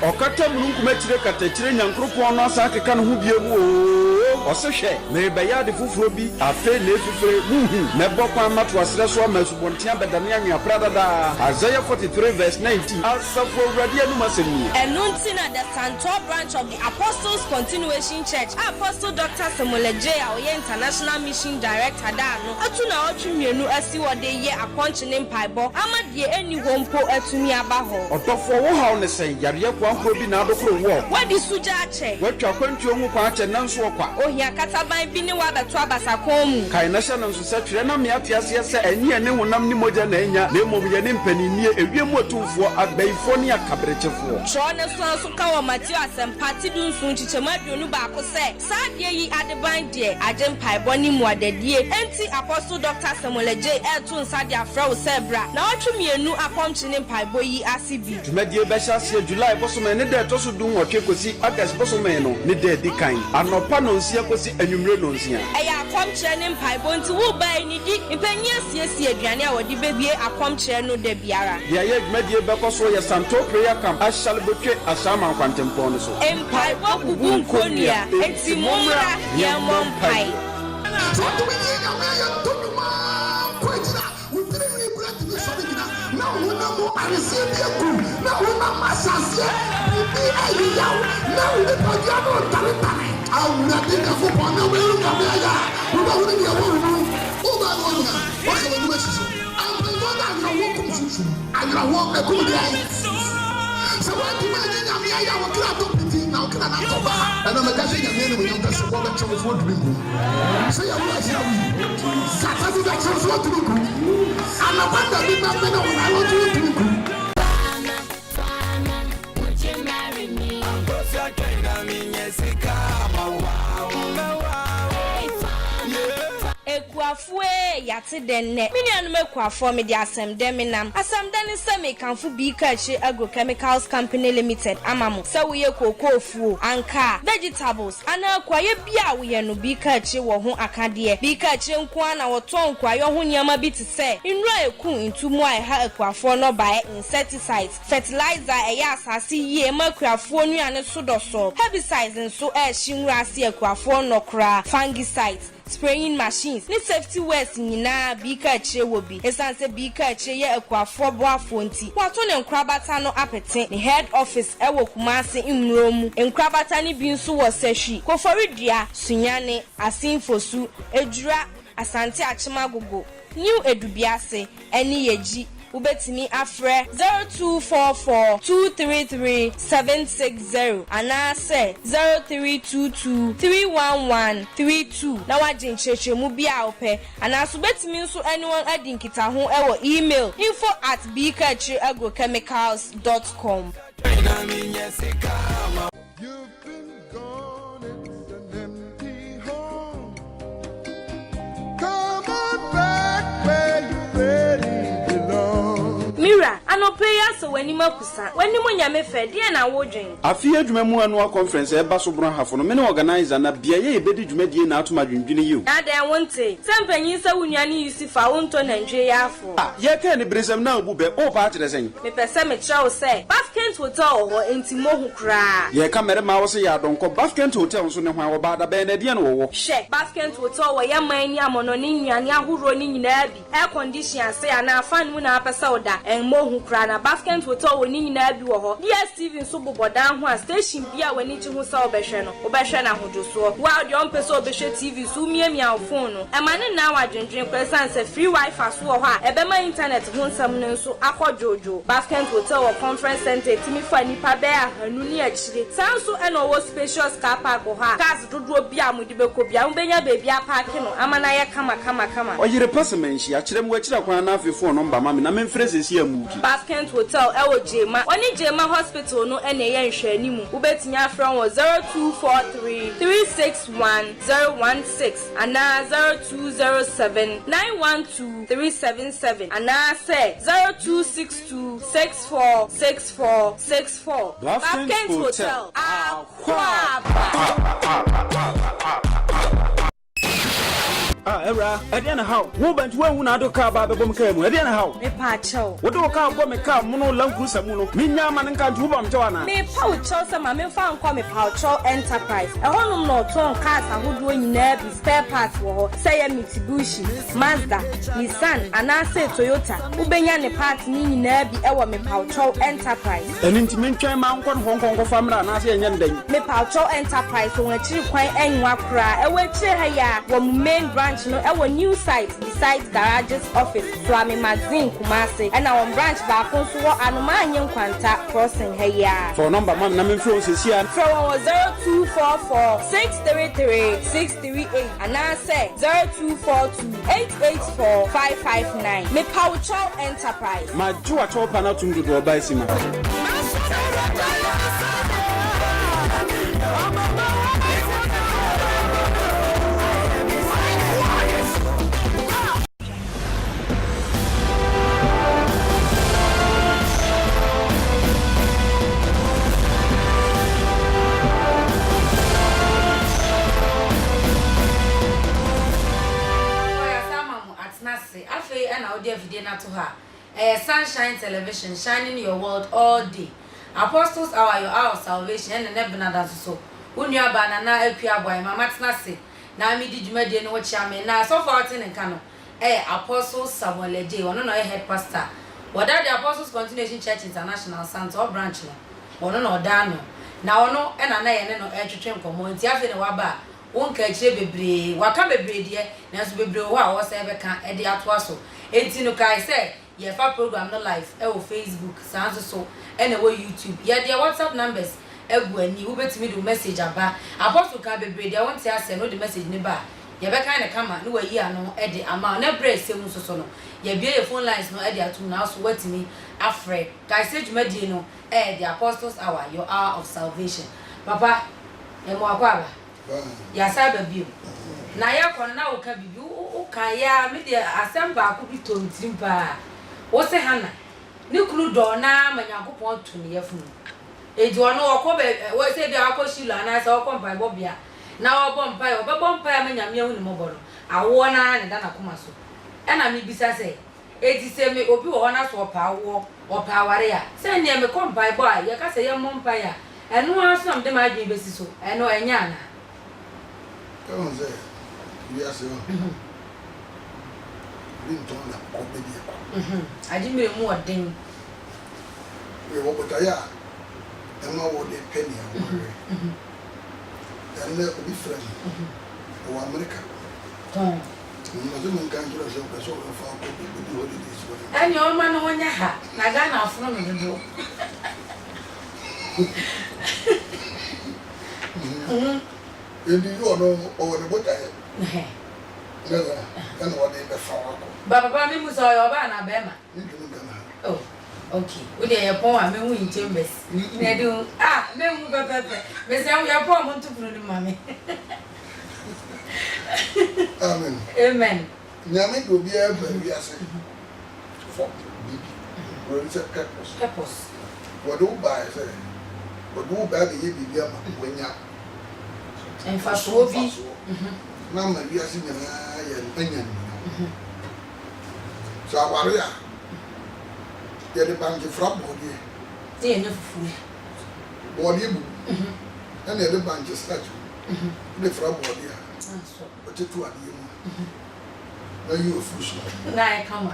Okata mununku metire katachire nyankropon no asa keka no ho biemu o osehwe me beya de fufuro bi afe na efufure muhu me bokwan mato asre so masubontia bedane anwa pradada Isaiah 43 verse 19 asafo awrade anu masemi enunti na the Santor branch of the Apostles Continuation Church Apostle Dr. Samuel J. Oye International Mission Director da no atu na otwemienu asi wode ye akonchene mpaibo amade eni hompo atumi aba ho otofo wo haw ne sen yare kwa bi na adokoro wo wadi suja ache watwa kwantuo hu kwa ache nanso okwa ohia kataban bi ne wa beto abasakom kai na hye no so se twere na me atiase se enye ne honam ni moja na enya na emom ye ne mpaninie ewiem otumfo abaifo ne akabrechefo cho ne so ka wo Matthew asempati du nsun chichema aduonu ba ko se saade yi adeban de agem paibo ni mu adadie enti Apostle Dr. Samuel J eto nsade afra wo sebra na otwemienu akomchi ne paibo yi asibi dwumadie be hyasia July bosome ne de to so dun otwe kosi August bosome no ne de di kan anopa no nsia kosi anwumre no nsia eya akomchi ne paibo nti wo ba ni di impanyia siesie aduane a wodi bebie akomchi no de biara ya ye dwumadie be koso ye Santo Prayer Camp ashal botwe asama kwantempo no so empaibo bubu nkonia enti mumra ya mompai so do we need a man to do ma kwetira we three break the something now we no I receive the group now we no masase we be now we the pajama tare I na dinga fo na we na me ya we ba we ya wo o ba wo na o se we do so I be go na na wo kum susu ayra wo e kum dia so what do we na me ya wo kra to piti na o kra na to ba na me ka se ya me no we no so wo ba chewo fo drink so ya wo asia we sata di da chewo fo drink ana banda bi na me no na wo drink ekuafue yate denne minianu mekuafo me di asem deminam asem denne se me kanfu bi kachi agrochemicals company limited amamo se wo ye kokofuo anka vegetables ana kwaye bia wo ye no bi kachi wo ho akade bi kachi nko na wo ton kwaye ho nyama bi te se nra eku ntumu a ha ekuafo no bae insecticides fertilizer eya asase ye makuafo nuane sodoso herbicides nso e hwinra ase ekuafo no kra fungicides spraying machines ni safety wears nyina bika chire wo bi esanse bika chire ye ekuafo boafo nti wato ne nkrabata no apete ne head office ewo Kumasi imromu nkrabata ni bi nso wo sehwi koforidua sunyane asinfosu edura asante achemagogo new edubiase eni yeji ubetimi afre 0244233760 anase 0322311132 na wajin cheche mu bia ope anaso betimi nso anyone adinkita ho ewo email info@bikachi-agrochemicals.com. You've been gone, it's an empty home. Come on back where you really belong. Mira, anopeya so wenima kusa. Wenimu nyame fedi na wodwen. Afi adwuma mu annual conference e ba so bro hafo no me ne organizer na bia ye ebedi dwumadie na atoma dwendwene yiu. Na da wonte. Sempanyin sa wunyane Yusufa wonto na ndwe yafo. Ye ka ne bresem na obu be o pa akere sen. Me pese me kire se. Baskent Hotel ho entimo hu kra. Ye ka mere ma wo se ya donko Baskent Hotel nso ne hwan wo ba da be na die no wo. She Baskent Hotel wo ye man ni amono ni nnuane ahoro ni nyina bi. Air condition ase ana fan mu na apesa oda. Enmo hu kra na Baskent Hotel wo ni nyina bi wo ho. DSTV nso bobodan ho a station bia wani ji ho sa obehwe no. Obehwe na hodoso. Wa de on pese obehwe TV so miamia phone no. E mane na wa dwendwen kwesa se free wifi so wo ho a ebema internet ho nsam no nso akojojo. Baskent Hotel wo conference center timi fa nipa be ahanu ni akire. Sanso e no wo spacious car park ho a. Cars dodo bia mudi beko bia mbenya baby park no amana ye kama. Oyire pasemenshi akire mu akire kwan na afi phone number ma me na memfreze si amuki. Baskent Hotel ewo Jema. Oni Jema Hospital no ene ye nhwani mu. Ubetinya afran wo 0243361016 ana 0207912377 ana say 0262646464. Baskent Hotel. Era, Ediana how? Woman to one out of car by the bomb came. Ediana how? Me pacho. What do a car bomb a car mono lampusa muno? Minya man and can't do bomb Joanna. Me poucho some me found come poucho enterprise. A honum no ton cars and who doing nervy spare parts war. Say a Mitsubishi, Mazda, Nissan, and I say Toyota. Ubenya ne part ni nervy ewa me poucho enterprise. An intimate man Hong Kong family and I say Yandeng. Me poucho enterprise on a tree quite any wakra. A way chair ya, one main branch no no ɛwɔ new site beside garages office Flaming Magazine Kumasi ɛna wɔn branch baako nso wɔ Anomaanye Nkwanta crossing ha yi a. For number mam na me phone sisi a. From 0244 633 638 anase 0242 884 559. Me Paucho Enterprise. Ma juwa chopa na tundu do ba sima. Video na to her. Sunshine Television, shining your world all day. Apostles Hour, your hour of salvation, and never another so. When you are banana, Epia boy, Mamma Snassi. Now, me did you make the no charming. Now, so far, in Cano. Apostles Samuel J. Or no, head pastor. What that the Apostles Continuation Church International, Santa or branch. Or no, Dano. Now, no, and I know air to train community after the Waba. Won't catch a baby, what can be dear, Nancy Baby, was ever can at the Atwaso. 18 okay, say, yeah, for program no live, Facebook, sounds so, anyway, YouTube, yeah, their WhatsApp numbers, when you bet me to message about Apostle can be brave, I want to ask no the message nearby. You better kind of come out, no, yeah, no, Eddie, amount, no brace, so, yeah, be your phone lines, no, Eddie, to now, so what me, afraid. I said, Medino, the Apostles Hour, your hour of salvation. Papa, and more. Ya sabe bio na ya kono na wo ka bibi wo ka ya me de asamba ko bi tontim pa wo se hana ni kunu do na manyankopon to ne yafunu eji ono wo ko be wo se bia ko shilo na se wo ko mpa bo bia na wo bo mpa wo be bo mpa ma nyame hu ni mo bo no awo na ne da na koma so e na me bisa se eji se me obi wo na so pa wo o pa ware ya se ne me ko mpa bo a ye ka se ye mo mpa ya eno aso am de ma adwen besi so eno enya na. Come on, say, yes, sir. I didn't mean more thing. We were but I am what they penny. And there will be friends or America. Muslim can't do a so far with the holidays. And your man on your hat, Nagana from the door. You know over the water. Never, and what they before. Baba, me was all your banner, Bema. Oh, okay. With your poem, I mean, we chambers. They do. Ah, men will be better. Miss, we are poor to put the mommy. Amen. Amen. Yammy will be a baby, I say. For baby. Well, it's a purpose. Purpose. What do buy, say? What do buy the baby when you and for Sophie, Mamma, we are seeing an onion. So, I worry. Get a bunch of frog body. They are food. Body, and the bunch of statue. The frog body. But it was you. Now you are foolish. Now I come.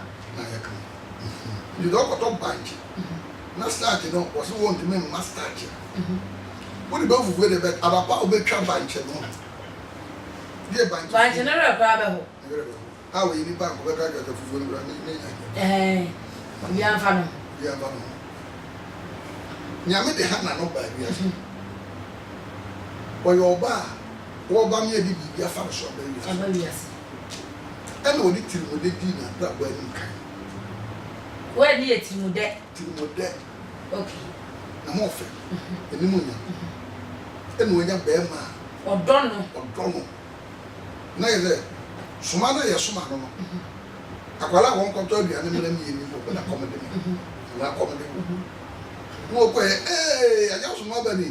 You don't go to bunch. Not starting, was who want to make master. What about where the about the bunch? Dear bunch, bunch, never problem. How will you bank where I got the food? Eh, we are fun. We are fun. Yammy the Hannah no bad. Or your bar, or by me, your father shop. Yes. And what it with the dinner that way. Where near Timudet? Timudet. Okay. I'm off in the moon. And when you're Bema or Donald, neither Sumana, yes, Sumano. Aquala won't come to the animal when I come to me. No way, I just mother me.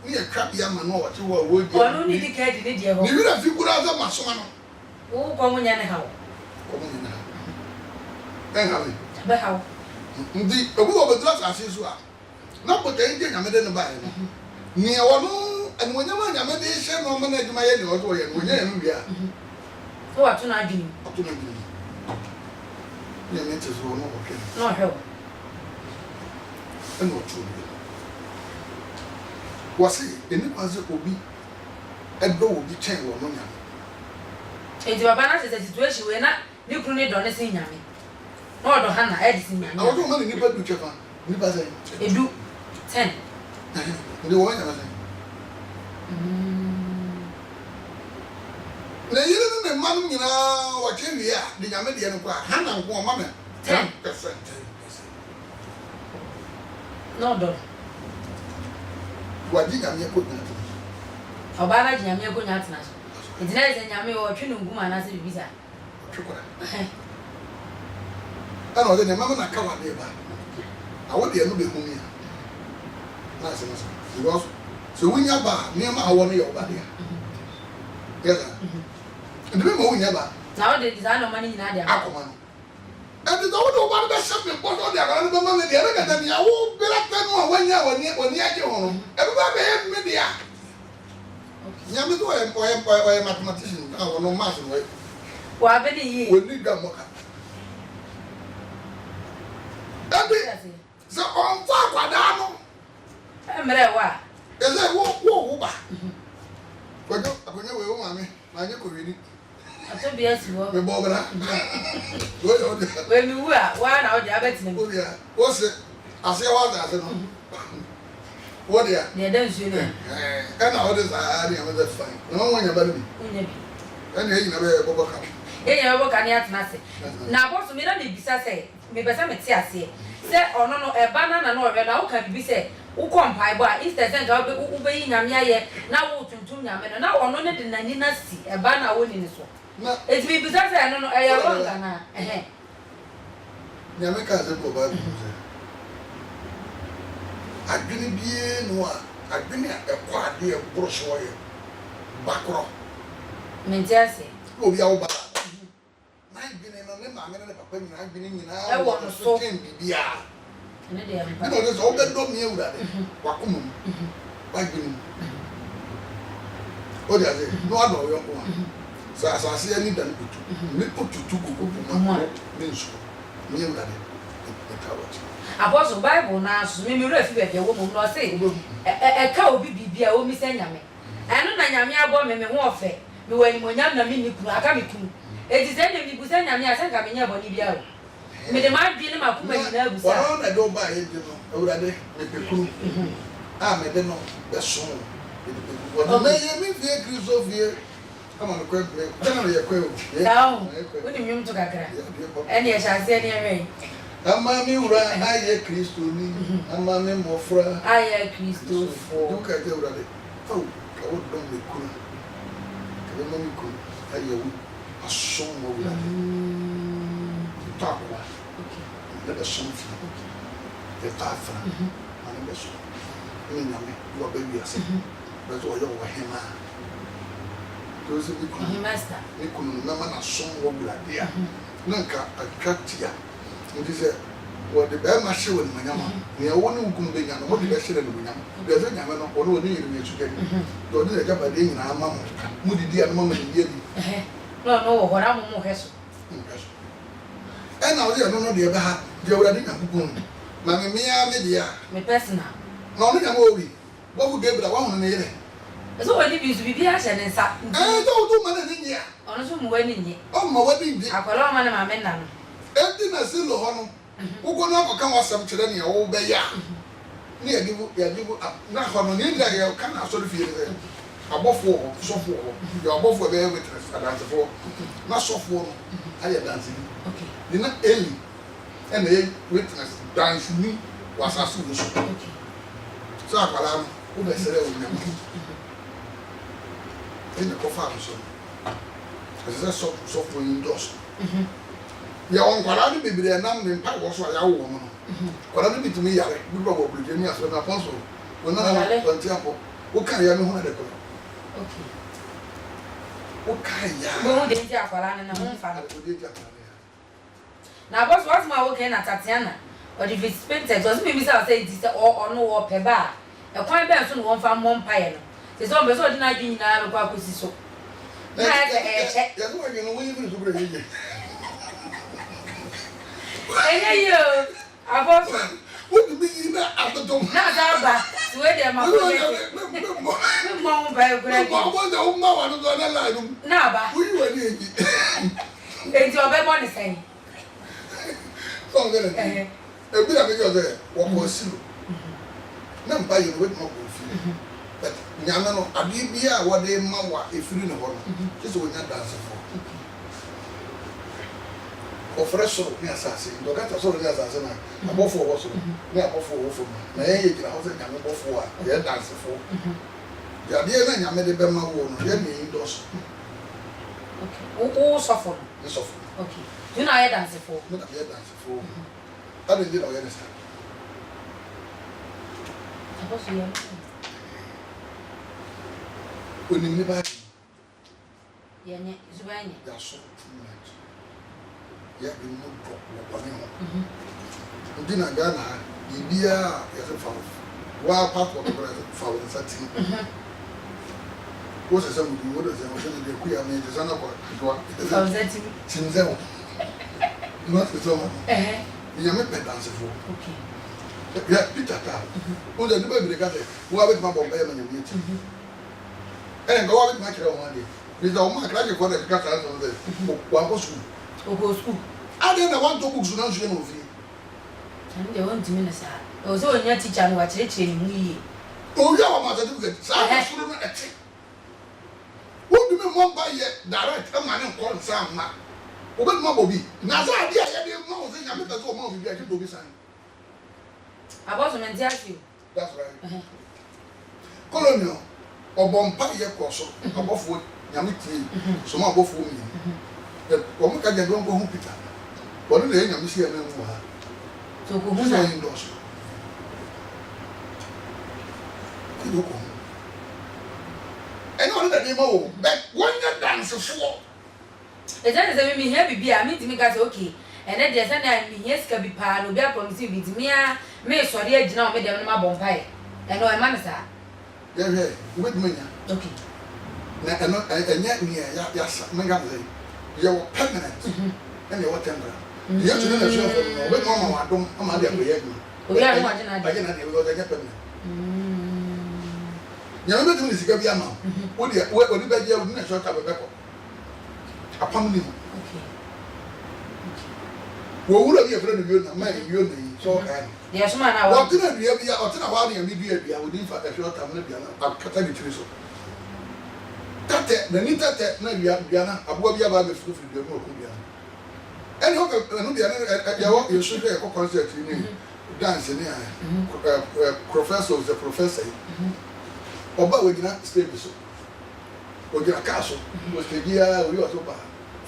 We are crap young man, what you were would you only decay in India. You have you could have a Masumano. Oh, come on, anyhow. Then how? Indeed, a woman of the glass as usual. Not put the Indian, I made in the Bible. Near one, and when you want to make this shame on manage my end, what way, and when you are. Oh, up to 19. Up to 19. Your mentors will not okay. No help. And what true. Was he, in the Maza will be, and go will be chained or no. enti baba na se situation we na ni kunu ni do ne se nyame na odo ha na e di se nyame I want to man nipa du chefa nipa say edu 10 ndi wo nyama say na yele ne man nyina wa chewi a di nyame de no kwa ha na nko ma me 10% no do wa di nyame ko nyina oba na nyame ko nya atena so enti na se nyame wo twe no nguma na se bibisa twekora ana o de ne mama na ka wa de ba awo de no be hu mi na se no because so wunya ba ne ma awo no ye oba de ya ndi me mo wunya ba na o de design no mani nyina de akoma no and the old one that shop in Porto, they are the man, the other than the old Belacano, 1 year, 1 year, 1 year. Everybody have media. Yamido or a mathematician, no master way. Well, Benny, will need them. So on Fadano, I'm ready. is that whoa, but I could never want me, I could read it. I told you yes, you Me bobra. when you were one out the abet. What's it? I say what I said. What ya? They don't see them. And all this I am that fine. No one about me. And you never go back. Hey, I work on the atmosphere. Now, what's the middle of the business? Maybe some tears say, say, or no, a banana nor a now can be said. Who come by boy, if there's a job, obey Yamia, now to Yaman, now or not in the Nasi, a banner winning this one. It's me because I don't know. I am wrong. Yamaka is a mobile. I've been bien noir. I've been a quad dear brush wire. Backrock. Mentasi. Oh, we are over. I've been in a member. I've been in I want to so can be here. You know, there's all that don't know that. Wakum. I've been. Oh, there's no other one. So as I say, I need them to put to go means me that Apostle Bible now, so me refi be woman no say e ka obi bibia o mi senya me eno na nyame abo me ho ofe me wani monyam na me ni kunu aka me kunu e ti senya me busa nyame asenka me nya boni bia o me de ma bi ne makuma ni na busa o na do ba ye de no awurade me pe kunu me de no be so o me ye mi fie Kristo fie ama no kwa me tena ye kwa o dawo woni nyum to kakra ene ye sha se ne we ama mi ura aye Kristo ni ama mi mofra aye Kristo fo du ka je urade o ka wo don me kunu ka me mi kunu aye wu asom mo ura ta kwa le be som fi le ta fra ani be so ni nyame wo ba wi ase be so yo wo hema to se mi kunu master ni kunu na ma na som wo ura dia na nka akatia nti se wo de be ma hye wo ni manyama ne wo ni hukum be nyama wo de be hye ni manyama de se nyama no wo no ni yiri ni tuke do de ja ba de nyina ama mu didi an mama ni die bi no wo hora mo heso na wo de no no de be ha de wo de nyakupon ma me mia me dia me personal na wo nyama wo wi wo bu gebra wo hono ne yire so wo di bi su bibia hye ne nsa do ma na ni nya ono so mu wani nyi o ma wadi bi akola ma na ma me na no enti na se lo hono ugo na ko kan wasam kire ne wo be ya ni ya gibu na hono ni nda ya kan aso do fie ne abofo sofo ya abofo be witness adantefo na sofo no aye dance ni okay ni na eli and they witness dance ni wasasu no so okay so akwala no wo be sere wo nyama ni ko fa so ase sofo indoors ya on kwala ni bibire nam ni mpa wo so ya wo no kwala ni bitumi yare bi ba bo bulje ni aso na ponso wona na tonti apo wo kan ya me ho na de ko okay wo kan ya mo de ti akwala na mo fa wo de ja kan ya na boss what ma wo ken na Tatiana or the visitor was me say say this or no wo pe ba e kwan be so no won fa mo mpa ye no se so be so di na dwi nyina be kwa kosi so na ya no wa no wo yi bi so bre ye yo, aboso. What do you mean? Na zaba. Swear them my mom by a great one. Now, we were in it's your bed money saying. Oh, a bit of it there. What was you? None by you with more but Yamano, Abibia, what they mawa if you know, just when you're dancing for. Or fresh soap near Sassy, look at us all as a above for also, near above for my age, I was a young above for, they're dancing for. The idea that I made a bema won, let me indoors. Okay, oh, suffer. Okay, you know I dance for. Not a dancing for. I didn't understand. When you never yeah, it's when you're so much. You have been more drop one. Dinner Ghana, India, as a foul. While part of the foul and satin. What's the same with you? What is the queer made the son of what? Since then, not the summer. You make a dance for. Okay. Yeah, Peter Town. Who the baby got it? Who have it, my bomb, and you meet. And go out with my child one day. With the woman, like you call it, got out of the one school. I didn't want to books on you. And they want to minister. Also, when your teacher and watch it in me. Oh, yeah, I'm not a good. So I have to run a check. What do you want by yet? Direct a man and call some man. What my bobby? Naza, I didn't know that I'm not so movie. I can do this. I wasn't meant to ask you. That's right. Colonel. Obompa ye koso abofo nyame tie so ma abofo mi o mo ka je don ko hu Peter o no le nyame si e na mu ha so ko hu na ndos ki do ko e no na ni mo but when you dance for e jane se me here bibia me timi ka say okay ene de se na me here ska bi pa no bi a promise bi timi a me sori agina o me dem na bompa e no e ma sa yeah, with me. Okay. Now, and yet, yes, my God, you're permanent and you're temporary. You have to know that you're with Mama, I don't come out there with you. We are watching I get permanent. You're not doing this, you get mom. What do you bet you wouldn't short up a pepper? A permanent. Okay. Well, would I be afraid of you? Your name, so kind. Yes, man, I want to be a while and media. I would for a short time, I'll cut a little so. Tate, the Nita, Nabiana, Abobia Baby Fruit, the Mokubian. And hope you should have a concert in dancing here. Professors, the professor. Oba we not stay so. We get a castle. Was the year we was over.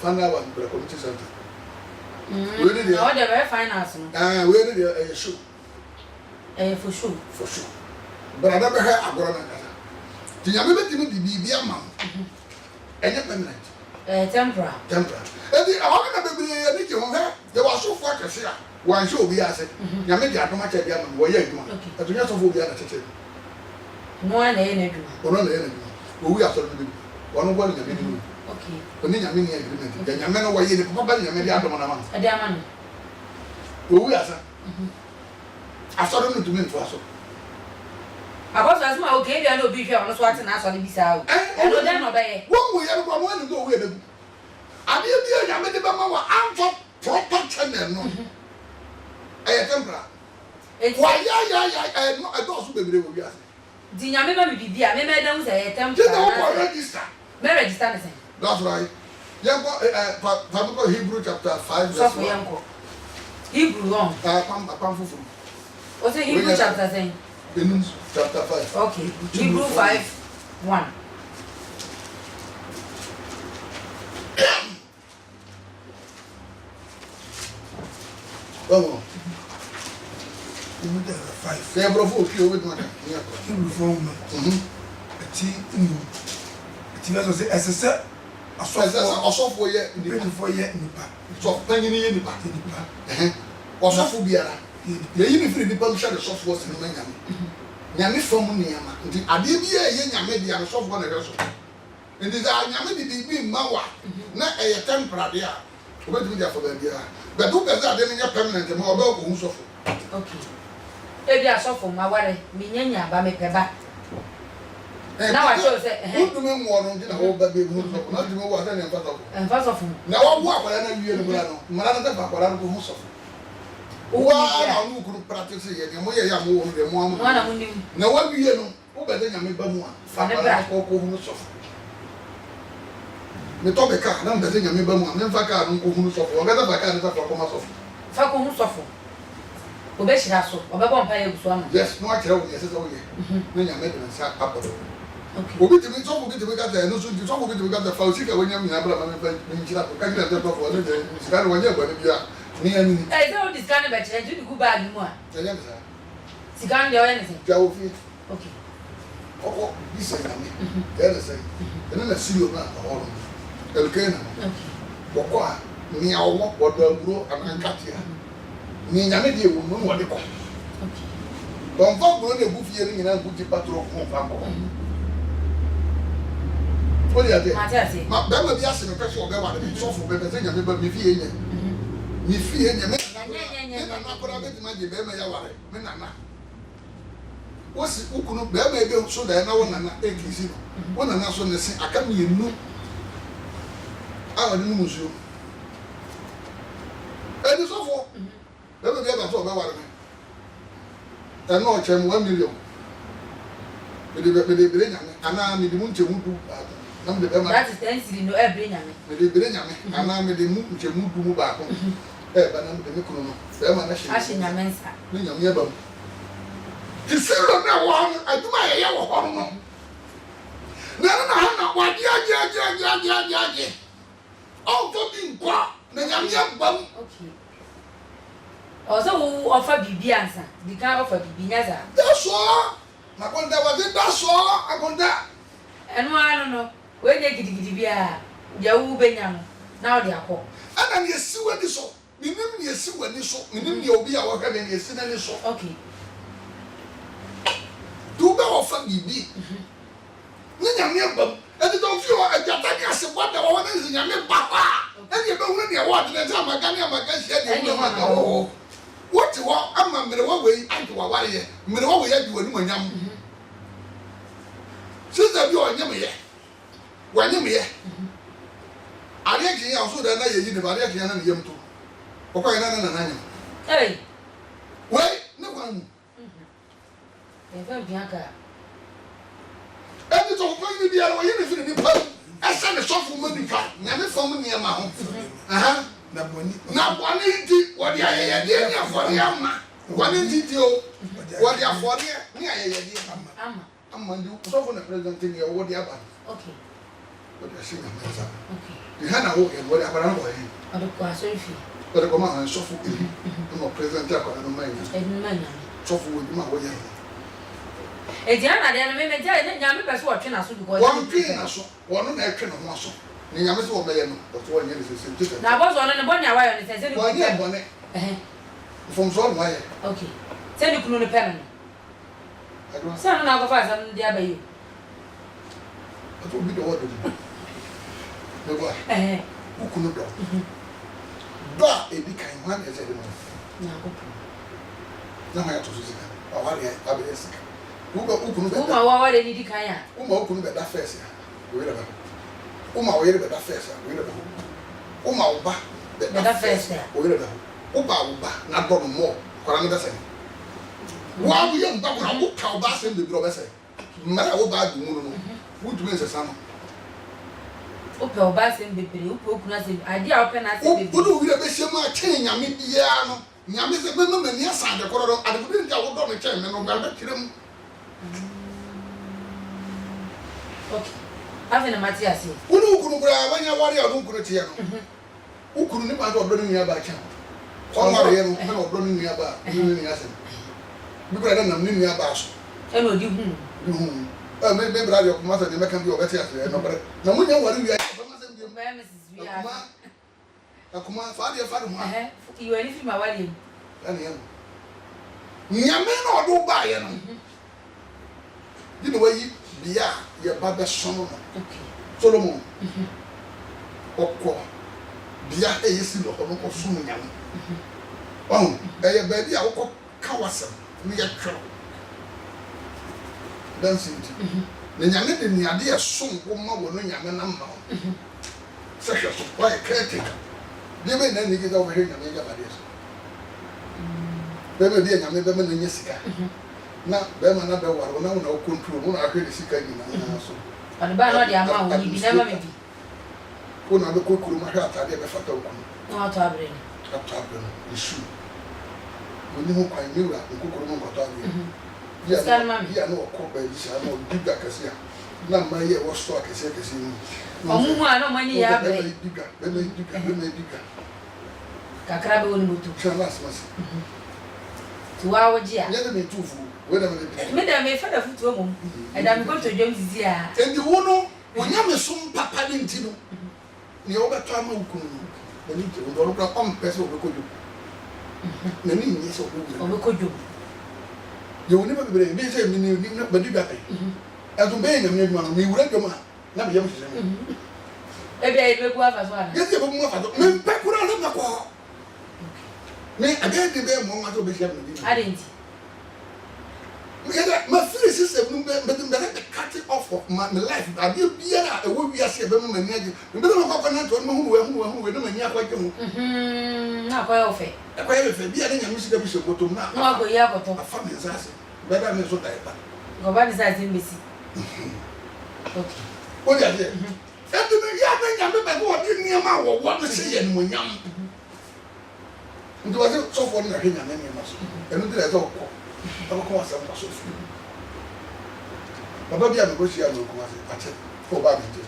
Fana was the community center. We did the very finance. We did a show. For sure. For sure. But I never heard a government. The Yamabit be a man. And yet permanent. Tempera. Tempera. And the other baby, I think you have. There was so far to see. One show we asked. Yamadi, I don't much at Yaman, where you're going. But you have to be at the no one energy. Or not energy. We are certainly one of one. Okay. When you mean agreement, then your men away in the Papa, you may have one amount. A diamond. We are. I saw them to me for us. I was as my okay, I don't be here on the swat and ask on the beside. I know them obey. What we have one to go with them. I did the Yamadi Bama, I'm for proper channel. I tempera. Why, I don't be able to the Yamama be there, I made them say a temper register. May register. That's right. Young Hebrew chapter 5, verse 1. Hebrew long. What's the Hebrew chapter saying? Chapter 5. Okay. Hebrew 5:1. Oh. Five. They have brought with money. As I said, I saw for you nipa. So penny nipa. Also for Biara. The uniform people share the software in the Mangam. Yami from Niama. The Adibia Yamedi and software and also. And this are Yamedi be Mawa, not a temper there. What do you for the Bia? But who does that then permanent and more about who's of? Okay. ebi asofo maware minyanya ba mepeba na wa show say wondume nwo no gina wo ba be hu so na dume wo asa ne mfa sofo na wo wo akwara na wiye no bra no mara na ta akwara no hu sofo wa na no kuru practice ye ne mo ye ya mo wo de mo amu na mo nim na wa wiye no wo be de nyame ba mu a fa akwara ko ko hu sofo me to be ka na be de nyame ba mu a me fa ka no ko hu sofo wo ga ta fa ka na ta fa ko ma sofo fa ko hu sofo obe shira so obe bon pa ye guso ama yes no akere wo ye se wo ye na nyame de nsa apodo okay obi timi so obi timi ka ta no so so obi timi ka ta fa usika wo nyam nyabra ma me nchira ko ka gina te to fo ne de sika no wanya gba ne bia ni ani eh so this kind of chere ju ku bag mu a ya sa sika nde o ye ne se ja wo fi okay oko bi se nyame ya le se ene na siri o na oro elkena okay boko a ni awo bodo aguro anankatia ni nyame de ewu no wo de ko okay bon fa guro de bu fie ni nyina bu ti patro ko fa ko What do you say? Ma be bi ase me pese obe wa de so fu be be nyame ba mi fie nya. Mi fie nya me. Me na na akora be ti ma je be me ya ware. Me na na. Wosi ukunu be me be so da na wo na na ekisi no. Wo na na so ne se aka mi enu. A wo de nu musuo. Eni so fu. Be be ba so obe ware me. E no chem 1 million. Me de nyame ana me de mu nchemu du. That is 10 cedi no every nyame. Me de bere nyame ana me de mu nchemu du mu ba ko. Ba na me de me kuno no. Be ma na hye. Ahye nyame nsa. Me nyame ba mu. Ti se ro na wo aduma ye wo ho no. Na ha wa di aje. O to bi nkwa na nyame ba mu. Okay. Ozo wo offer bibi ansa. Di kan offer bibi nyaza. That's all. Na konda wa di that's all. Akonda. Eno ano no. We nye gidigidi bia. Ya wu benya no. Na o di akọ. Ana ne esi wani so. Minim ne esi wani so. Minim ne obi a wo hwe ne esi na ne so. Okay. Du be offer bibi. Ni nyame ba. Edi don fi o ajata ni asebọ da wo na nyame ba kwa. Edi be hunu ne wo de ne ta maka ne maka hia de wo maka wo. What wo ama mere wo we ade wa ware ye. Mere wo we ya di wani manyam. Sister bi o nyame ye. Wa nyame ye. Ari ake ya so da na ye yi ne ba ari ake ya na ne yem to. Okwa na nyam. Hey. We ne kwa mu. Efa biaka. Edi to ko ni bi ara wo ye ne fi ni pa. Esa ne sofu manika. Nyame fam ne ma ho. Aha. na boni Di wo di ayeye di ni afori ama. Wani di o. Wo di afori ni ayeye di ama. Ama ndi sofu na president ni wo di aba. Okay. Wo di asi nyame za. Okay. Ni hana wo ye wo di abara no wo ye. Odo kwa so ifi. Wo di ko ma sofu ebi. No president akwa no ma ye. Ebi ma nya. Sofu wo di ma wo ye. Ediana de no me meja ne nyame pese wo twe na so because Won twe na so. Won na etwe no ho so. Ni nyame se wo me ye no. But wo nye ne se na boss ono ne bonya wa yo ne se ni wo nye bone. From so no ye. Okay. Se ni kunu ne pen no. Adwa. Se no na go fa san dia bayi. Ato bi do wo do. Ne bo. Ukunu do. Ba ebi kan ho na se de no. Na go. Na ha ya to so sika. Awari abe sika. Uba ukunu be. Uma wa wale ni di kan ya. Uma ukunu be da first ya. We le ba. Uma wo ye be da first ya. We le ba. Uma uba be da first ya. We le ba. Uba na do mo. Kwara me da se. Wa bu ye mba kwa wo ka uba se be bi ro be se. Mara wo ba du mu no. Wo du me se sa no. Ope oba se mbebere, ope okuna se ade a ope na se bebere. Wo do wi le be se ma chen nyame bia no. Nyame se be ma ni asa de koro do. Ade bu ndi a wo do me chen me no ga be kirem. Okay. Ave na Matias. Unu ukunu bra wanya wari a ukunu tie no. Ukunu ni ba do odo ni aba cha. Ko wari ye no na odo ni aba, ni ase. Bi bra na nam ni aba so. E no di hu. Me bra yo kuma sa ni meka bi o beti ase no bra. Na munya wari wi ayi ma se bi. Me Mrs. Via. Akuma fa de fa de ma. You any fi ma wali. Ani yam. Nyame na odo ba ye no. Di no wayi bia ye ba be so no. Okay. Solomon. Okko. Bia e yesi lo ko no ko so nyame. Oh, e ye ba bia wo ko ka wasem. me yɛ twɛrɛ dancing ti na nyame de ne ade ɛsom ko ma wɔ no nyame na mma wo sɛ hwɛ so wayɛ caretaker deɛ bɛyɛ na ne gye sɛ wobɛhwɛ nyame agya badeɛ so bɛma bi a nyame bɛma no nyɛ sika na bɛma na bɛware wo na wo na wo control wo na ahwɛ ne sika nyinaa so ɔde ba no de ama wo ni bi na ma me bi wo na bɛkɔ kurom ahwɛ atadeɛ bɛfata wo kunu na wato abrɛ ni ato abrɛ no isu woni ho kwan mewura nkokoro mu nkɔtɔ adeɛ bia na wɔkɔ baabi saa na ɔdi dwa kɛse a na mma yɛ wɔ store kɛseɛ mu ɔmo hu a na ɔmo ani yɛ abrɛ bɛma di dwa kakra bɛ wɔ ne moto kyerɛ no asemase ti wa wo gye a nyɛ de metuufo wei na mede bi me da me fa da futuo mom ɛda me kɔtɔ dwam sisi a enti wo no onyame som papa ne nti no nea wobɛtɔ ama wo kunu no n'ani gye wo ɔno kora ɔmpɛ sɛ wobɛkɔ dwom n'ani nyɛ sɛ ɔbɛkɔ dwom yɛwɔ nnipa bebree bi sɛ mene nim na badi dwa pɛ ɛso bɛyɛ nyame adwuma no mewura dwom a na meyɛ mhyehyɛ me ebi a yɛde bɛgu afa so ana yɛsɛ yɛbɛmu afa so mempɛ koraa na mɛkɔ hɔ me ɛbɛyɛ de bɛyɛ mmɔma sɛ wobɛhyia me nadi ade nti yɛdɛ mafiri system no bɛde cut it off of my life adeɛ biara a ɛwɔ wiase ɛbɛma m'ani agye mbɛdɛ makɔkɔ na ntoɔ no mahu wei na m'ani akɔgye ho na akɔyɛ wo fɛ ɛkɔyɛ me fɛ bia ne nyame sika bi hyɛ bɔtɔm na wakɔyi akɔtɔ afa me nsa ase bɛda me so daepa gɔba ne sɛ ase mbɛsi wode adeɛ ɛde no yɛ na nyame bɛbɛ wɔde nneɛma a wɔwɔ no sɛ yɛ nimonyam nti wɔse sɔfoɔ no na hwɛ nyame nneɛma so ɛno de na ɛsɛ ɔkɔ ɛbɛkɔ asɛm pa so firi papa bi a mekɔhyia no ɔkɔma se akyɛ fɛ ɔba megye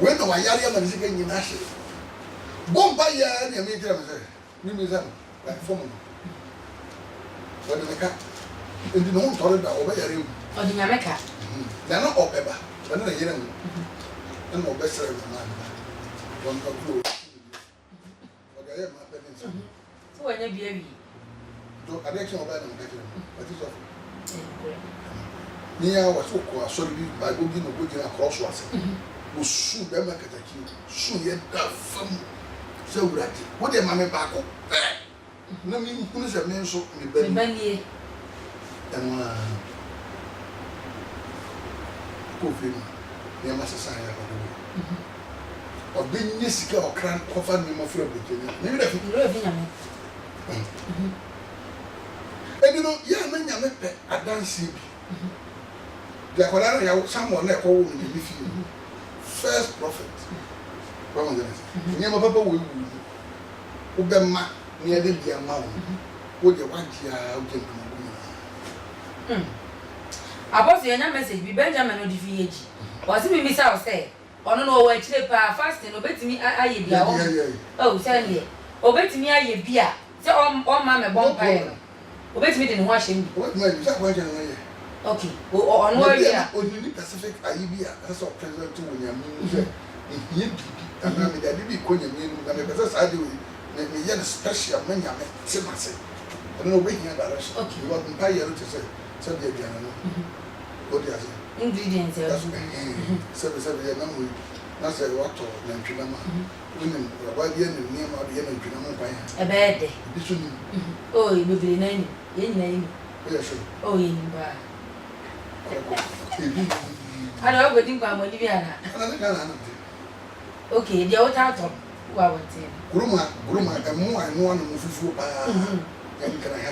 wei na wayare ama ne sika nyinaa hye bɔ mpa yɛa nea mekyerɛ me sɛ memisa no fɔm no wɔde ne ka enti ne ho ntɔre da ɔbɛyare mu ɔde nyame ka na na ɔbɛba ɔne na yere mu ɛna ɔbɛsrɛ no ma wɔnkakuro ɔde ayɛ ma bɛne nsa sɛ wɔnyɛ bia wie to adeɛ kyɛ ɔbɛyɛ na meka kyerɛ no ɔte sɔfo ne a wɔsɛ wokɔ asɔre bi bible bi na ɔbɔgyina akorɔ so ase wɔsu bɛma katakyi su yɛ da fam sɛ wurade wode ma me baako pɛ na menhunu sɛ me nso mebanie ɛno a kɔfiri mu nneɛma sesa yɛ ɔbɛwɔ ɔbɛnyɛ sika ɔkra kɔfa nneɛma firi abɔgyanya ne werɛ fi nyame ɛni no yɛ na nyame pɛ adanseɛ bi de akwadaa no yɛwo samuel na ɛkɔwo no nyame fie first prophet wɔn gyina sɛ nneɛma papa wɔ ewu wobɛma ne yɛde bi ama wo wode wagye a wogye nkama wo nyinaa abɔso yɛnya message bi benjamin no de fi yɛgyi wɔse memisa wo sɛ ɔno no ɔwɔ akyire paa fasting obɛtumi ayɛ bi a sɛ neɛ obɛtumi ayɛ bi a sɛ ɔma mɛbɔ mpaeɛ no obetumi de ne ho ahyɛ mu obetumi ayɛ bisa kwan kyɛn n'ayɛ okay ɔno ayɛ a ɔnini pacific ayi bi a ɛsɛ ɔpresident wɔ nyame mu sɛ ehie bibi anaa mede ade bi kɔ nyame mu na mepɛ sɛ saa de wei meyɛ no special ma nyame te n'ase ɛno na obɛhia direction because mpaeɛ no te sɛ sɛdeɛ aduane no wode ase ingredients sɛbesɛbe yɛ nam wei na sɛ watɔ nantwinam a wonim waba bi anim nneɛma wode yɛ nantwinam nkwan a ɛbɛyɛ dɛ ebi so nim bebree na anim yɛn nyinaa anim woyɛ sɛ yɛnim paa ebi ana wabɛdi nkwammɔni bi ana ana ne ghana anante okay deɛ wotaatɔ wo abɔnten kuruma ɛmo a ɛno ano mu fufuo paa yɛnkra ha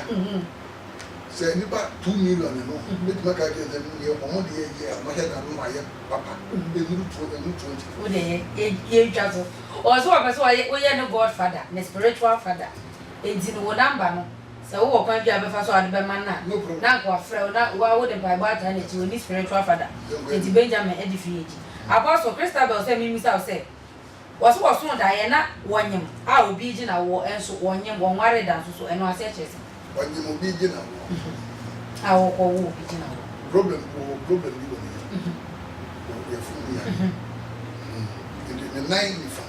sɛ nipa 2 million no bɛtumi aka kɛ sɛ yɛ ɔmo de yɛ ɔmohyɛ da no ayɛ papa ɛnuru 20 wode yɛtwa so ɔso wɔpɛ sɛ woyɛ ne godfather ne spiritual father enti no wo namba no sɛ wowɔ kwan bi a bɛfa so ade bɛma no na nka wafrɛ na wode mpaebɔ ata no akyi wɔni spiritual father enti benjamin ade fi yɛgyi apostle christabel sɛ memisa wo sɛ wɔso wɔso daeɛ na wɔnyem a obi gyina wɔ ɛnso wɔnyem wɔnware da nso so ɛno ase kyerɛ sɛ wɔnyem obi gyina wɔ a wɔkɔwɔ obi gyina wɔ problem bi wɔ ne yɛfunu ya ne nan nifa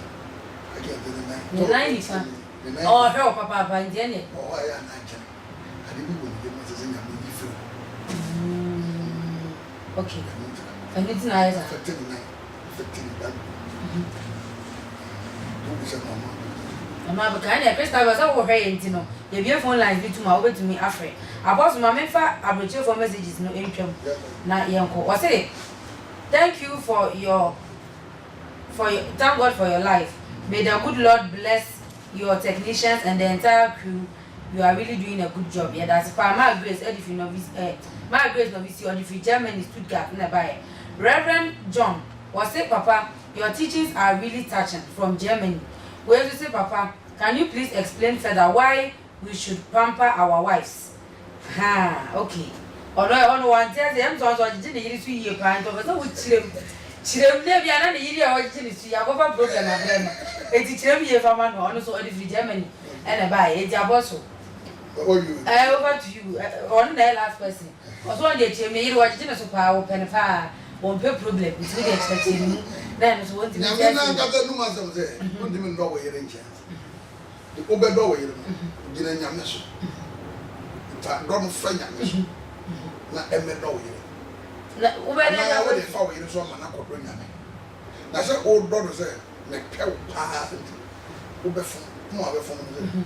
akɛnte ne nan nifa ɔhwɛ wɔ papaapa nti ɛne ɔyɛ anankyɛn ade bi wɔ ne yɛm sɛ sɛ nyame yi firi okay ɛno nti na ayɛ sa fɛte ne nan fɛte ne dan wobi sɛ mama ama bɛka ne christabel sɛ wɔhwɛ yɛ nti no ye be phone lines bi to ma over to me afre apostle ma mefa abroche for messages no entwam na yenko o say thank you for your thank God for your life. May the good Lord bless your technicians and the entire crew. You are really doing a good job. Yeah, that's for my Grace Edifi Novice my Grace Novice Edifi Germany Stuttgart nearby. Reverend John was say Papa, your teachings are really touching from Germany. Where you say Papa, can you please explain further why we should pamper our wives? Okay. Although one tells them so didn't you see your parent over so with Chirem nebi ana ne yiri a wajini su ya gofa problem abema eti chirem ye fama no ono so odi fi Germany ene ba e jaboso over to you on the last person also on the chirem yiri wajini so pa wo pen pa won pe problem iti dey expecting then so won ti na me na ka no ma so say won di me ndo wo yiri nche o be do wo yiri gina nyame so ta ndo no fa nyame so na eme do wo yiri na ubele na wo de fa wo yiri so ma na kodo nyame na se o do do say me pe wo pa wo be fun mo abe fun no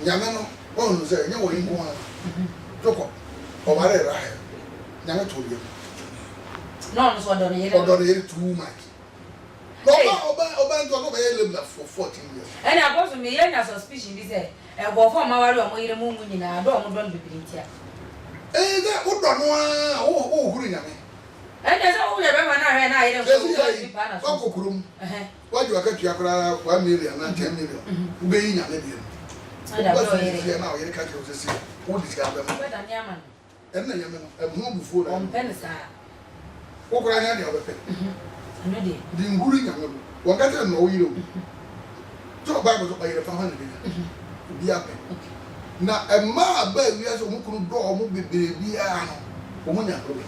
nyame no wo no say nya wo yin ko ha joko o bare ra he nyame to ye no so do no yiri too much oba nto ko be ye lebla for 14 years ene aboso me ye nya suspicion bi say e go for ma wari o mo yire mu nyina do mo don bibiri that would not know who nyame and there's all the women are na yire ko kurum what you are get you akra 1 million and 10 million ube yi nyame bi ada bro yire na yire ka je o se o discover them be da nyama en na nyame no e mo bufo na on pen sa o kura nya de o be pe no de di nguru nyame won ka te no yire o to ba ko to ba yire fa ha ne bi ape na emma ba wi aso mu kunu do mu bebere bia no o mu nya problem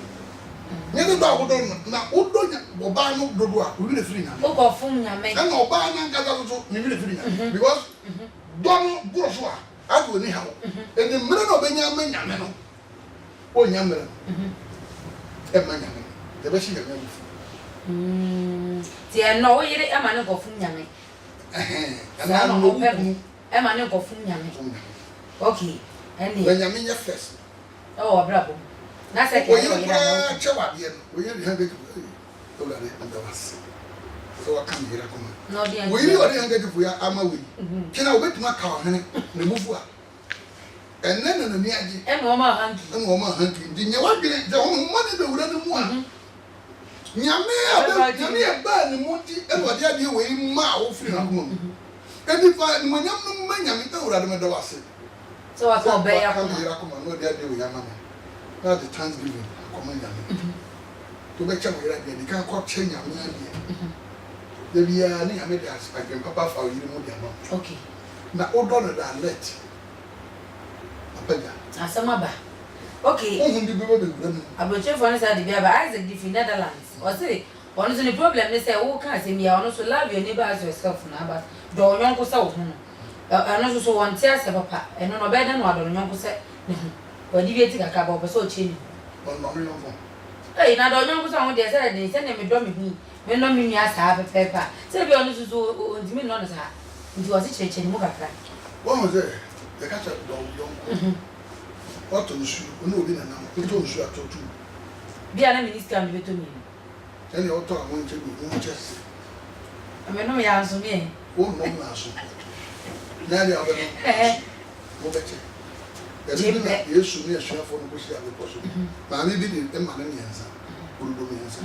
nye do ba wo do na o do nya oba no do do a o wi free na o go fun nya me na oba na nka so ni wi free na because don bro so a do ni ha wo eni mre no be nya me nya me no o nya mre e ma nya me de be shi nya me ti e no o yire e ma ne go fun nya me na no e ma ne go fun nya me okay and Benjamin ya first oh bravo na se ke o yire kwa chewa bie no o yire ha be o la re anda was so wa kan yira kuma no dia o yire o re hanga jifu ya ama we kina o betuma ka o hene ne mufu a enne na ni agi e no ma hanki di nya wa gire je o mo ne be wura ne mu a nyame e ba ne mu ti e no dia die we ma o firi na kuma edi fa ni mo nyam no ma nyame ta wura de me do wase so I call Bay come here, come on, no, they are doing your mamma. Now the Thanksgiving, come on, to make sure we they can't call change your man. The Vianney, I made us, I can papa for you, okay. Now, all dollar that let. As a mother. Okay. I'm not sure for us at the Bible, Isaac, the Netherlands. Or say, one is the problem, they say, oh, can't see me, I also love your neighbor as yourself now, but don't young so. I so one tears papa, and no better than what on young set. But if you take a cup of so chin. Hey, now don't young someone they said they send him a drum with me. When no mean as have a paper. Say, be honest with you, me not as her. It was a church and move a crack. What was there? The catcher young. What to shoot? No dinner now. It don't shoot at all. Be an minister and be to me. Any auto I want to do, just. I mean, no, me answer me. Oh, no, answer. Nani abe mo beche edi na Yesu ne ahua for no ko sia be poso ma me bi de e ma na nyansa urudo nyansa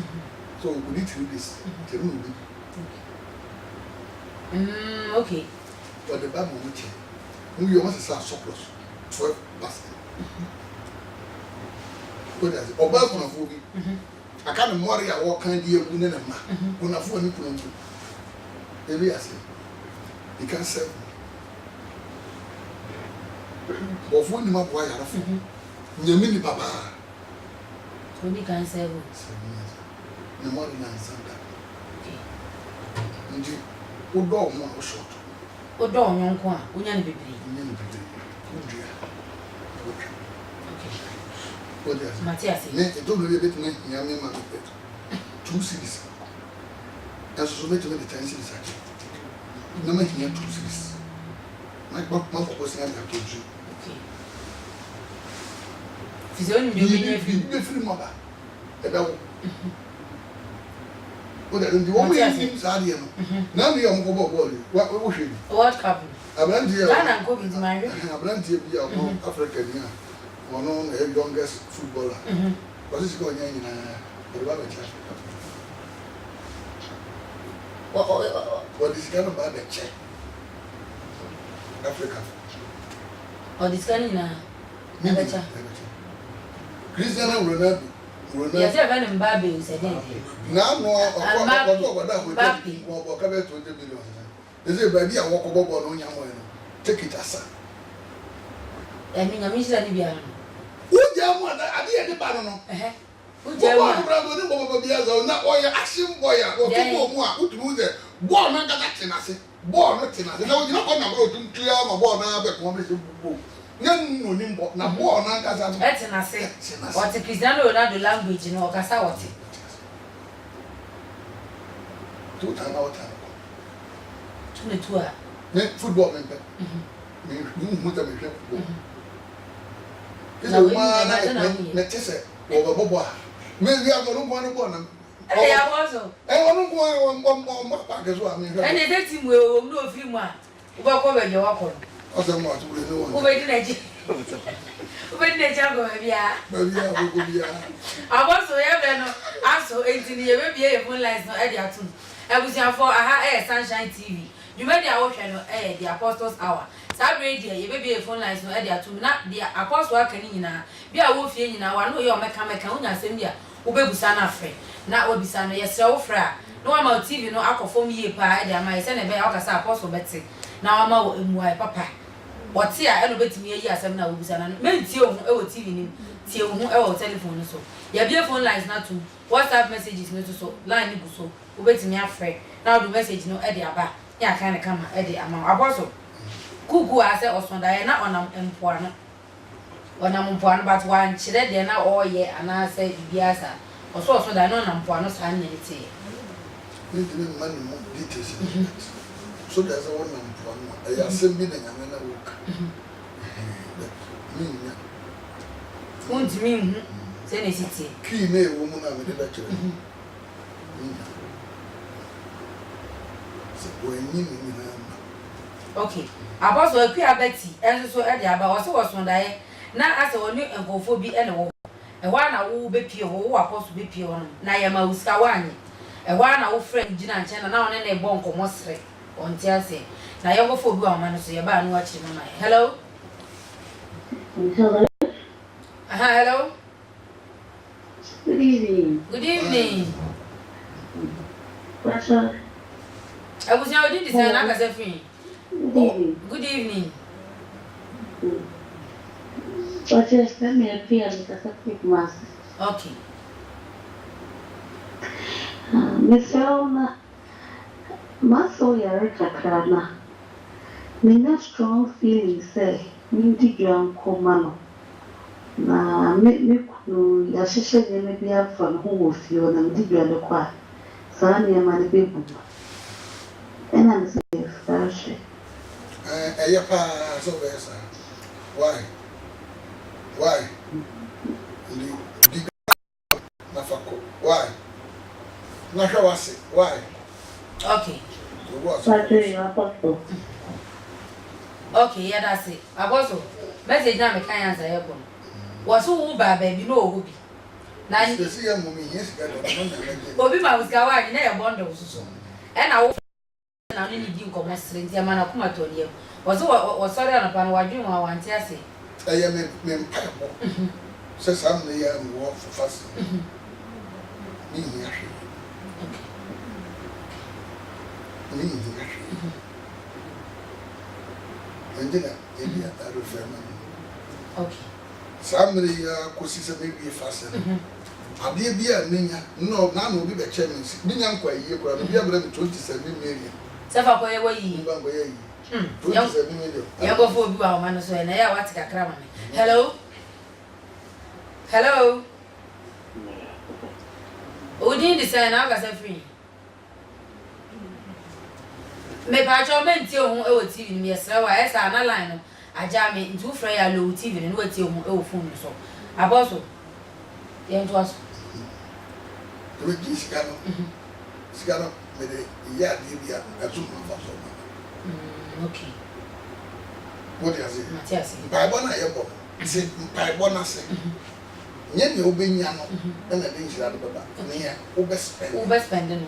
so we need to do this tell me okay but the Bible mo che mu yo must say surplus 12 basket ko da oba ko na fo bi aka no mori a wo kan di egu ne na ma ko na fo ni kuno ntu ebi ase you can serve bofo ni ma boa yara fo nyame ni papa oni kan serve na mo na nsanda ndi o do mo o short o do nyonko a onya ne bebiri okay okay Matias ne to no be betime nyame ma be 2 series aso so betime the 10 series na ma hiya 2 series My purpose is to do. Okay. If you only you free mother. What the woman is Sadia. Now we are going ball. What was she? What happened? I blend here. I'm going to marry. I blend here be a African here. One of the youngest footballer. What is going on in the Africa? What is going about the check? Africa. Or this guy in a Cristiano Ronaldo. Yes, I've been in Barbie, said Now, no, Mbappe. They say, baby, I walk over on your way. Take it as I mean, I'm Miss Libya. Who jam one? I didn't know. Who jam one? Not all your action boy or people who do the born under that tenacity. Born not tenacity. No, you're not going to go to clear my born now, but one is a book. No, no, born under that. That's an assay. What if Cristiano Ronaldo language in Okasawati? 2 times out. To the tour. Football member. You must have been football. It's a man that is over Boba. Maybe I'm going to go on. I also. I want to go on one pack as well. And the next thing will know if you want. Walk over your walk. Also, much will know. Over the jungle, maybe. I was so ever also 18 years, maybe a phone line no idea too. I was here for a Sunshine TV. You made the ocean the Apostles' Hour. Saturday, you may be a phone line no idea too. Not the Apostle working be a wolf in now. I know your mechanic and send you. Ubebusana free. Not what be sana, yes, so fra. No amount TV, no alcohol for me, pie, there my son and bear Apostle Betsy. Now I'm out in my papa. What's here? I don't bet me a year, 7 hours and maybe TV, till who telephone so. Your beer phone lines not to WhatsApp messages, no so line so. Who bet me afraid. Now the message no Eddie Abba. Yeah, kind of come Eddie among Apostle. Cuckoo, I said, was not on Empuana. When I'm Empuana, but one, she let there now all year, and I say, Biasa, or so that I know Empuana's hand in it. We didn't money more details. So there's a one Empuana. I have seen me in a walk. Won't mean, say, city. Key name woman, I will let you. Okay. Apostle Quia Betty, and so Eddie about was one day. Now, as a new and go for be any and one I will be pure who are supposed to be pure. Nayama Uskawani. And one our friend Gina and China now and a bonko mostre on Tiase. Nayago for Guaman, so you're bad watching my hello. Hello. Hello. Good evening. Good evening. What's up? I was now doing this and I was free. Good evening. Good evening. But just let me appear because I keep mass. Okay. Miss Elna, muscle Yarika Nina strong feelings say, Mindy John Comano. Na me could Yashisha maybe have from who will feel and did you the choir. Sunny and my baby. And I'm safe, Darcy. So there's why? Why? Why? Okay. Apostle. Okay, yeah, that's it. Apostle, message now, I can't answer your phone. Was who by baby, no, who be. Now, you see a movie, yes, Bobby, my was going in a bundle. And I now need you come straight, your man, come to you. Was sorry upon what you want to say. I am a pineapple. Says I'm the young war for fast. And then I refer Okay. Somebody could see maybe faster. I'll be a minia. No, none will be the chairman. Minya quite a year, but I'll be able to 27 million. Several way. 27 million. You go for you, our man, so and I want to get cram. Hello? Hello? Who didn't decide now? Got free. Me pa cho me ntie ho e wo TV ni me sra wa esa na line no aja me ntu fra ya low TV ni wo tie ho e wo phone so aboso ye ntu aso to gi sikano me de ya di bia atu ma fa so okay what you say Matias Bible na ye bo se Bible na se nye ne obenya no na na de nhira do baba ne ya overspend no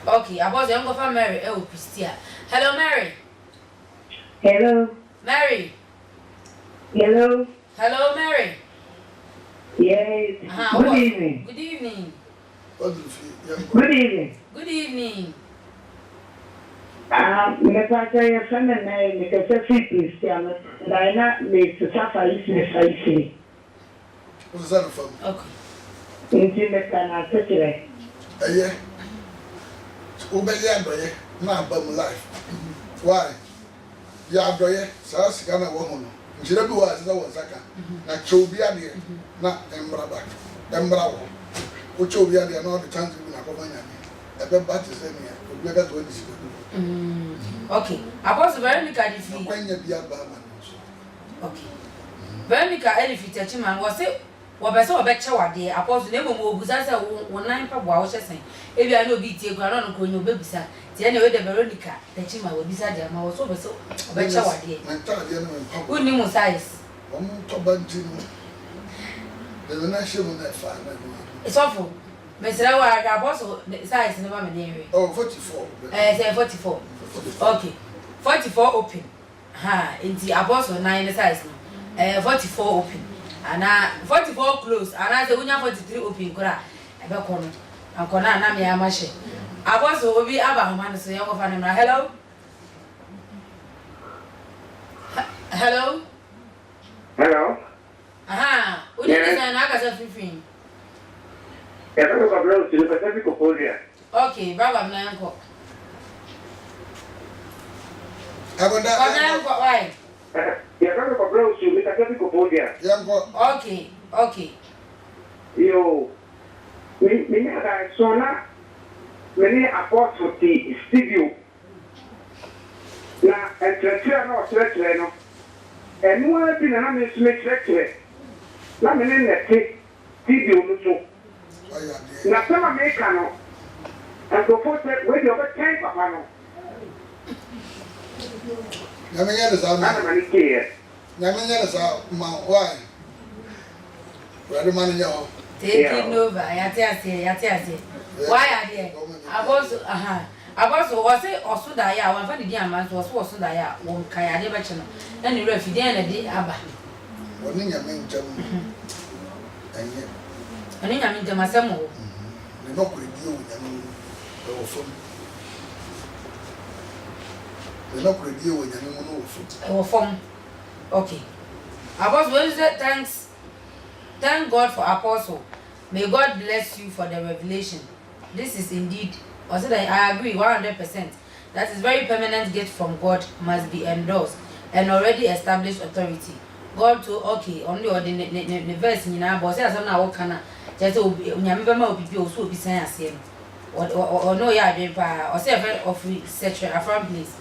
okay aboso yo go fa Mary e wo Christia hello Mary Hello. Mary Hello. hello Mary Yes. Good evening. Good evening. Good evening. Good evening. Me pata ya sana na me kasa fi Christian. Na me tsafa isi. What's that from? Okay. Nti me kana tsere. Aye. Obeye adoye na abam life. Why? Ya adoye sa sika na wo ho no. Njira bi wa asa wo saka. Na chobi ade na embra wo. O chobi ade na all the chance bi na ko manya ni. Ebe ba te se ni obi ga to disi ko. Okay. Apostle Veronica di fi. Kwanya bi aba ma. Okay. Veronica Elifi Techiman was it wo be se wo be che wade apostle na emo obusa se wo nan pa boa wo hyesen. Ebi a na obi tie kwa na no ko nyo bebusa. Tie na we de Veronica Techiman wo bisa dia ma wo so be se wo be che wade. Na ta dia na me pa. Woni mu size. Omo to banti no. De na shemu na fa na. Isofo. Mesra wa apostle size ne ba me dey. Oh 44. Say 44. Okay. 44 open. Ha, inti apostle 9 size no. 44 open. Ana 44 close. Ana say unya 43 open kura. Ebe kono. Ankona na me amache. Apostle obi aba homa no so ye go fa na hello. Hello. Hello. Aha, udi design na ka sa fifin. Ya ko ka bro si ko tabi ko polia. Okay, baba na yanko. Abonda. Baba yanko why? Ya ko bro si ko tabi ko polia. Yanko. Okay, okay. Yo. Mi na ga sona. Many apostle ti studio. Na entrepreneur no entrepreneur no. Enu a bi na me sume entrepreneur. Na me ne te studio no so. Na sama me ka no. And go for that we over time papa no. Na me nyane sa Na ma. me ni ke. Na me nyane sa ma why? Where man nyawo. Taking over. Yate ase. Why are there? Aboso was say osuda ya wan fa di aman so osuda ya won kai ade be che no na ni refi den na di aba Woni nyame ntam. Anye. ani nyame ntam asemo wo Ne no kure di o nyame o fom. Ne no kure di o nyame no o fom. wo form. Okay. Aboso we say thank God for apostle. May God bless you for the revelation. This is indeed, I agree 100%. That is very permanent gift from God, must be endorsed and already established authority. God to okay, only the verse in our boss as na work na just nyame ma obibi o so obi san ase no. Or no ya adwen pa or say of sexual affront place.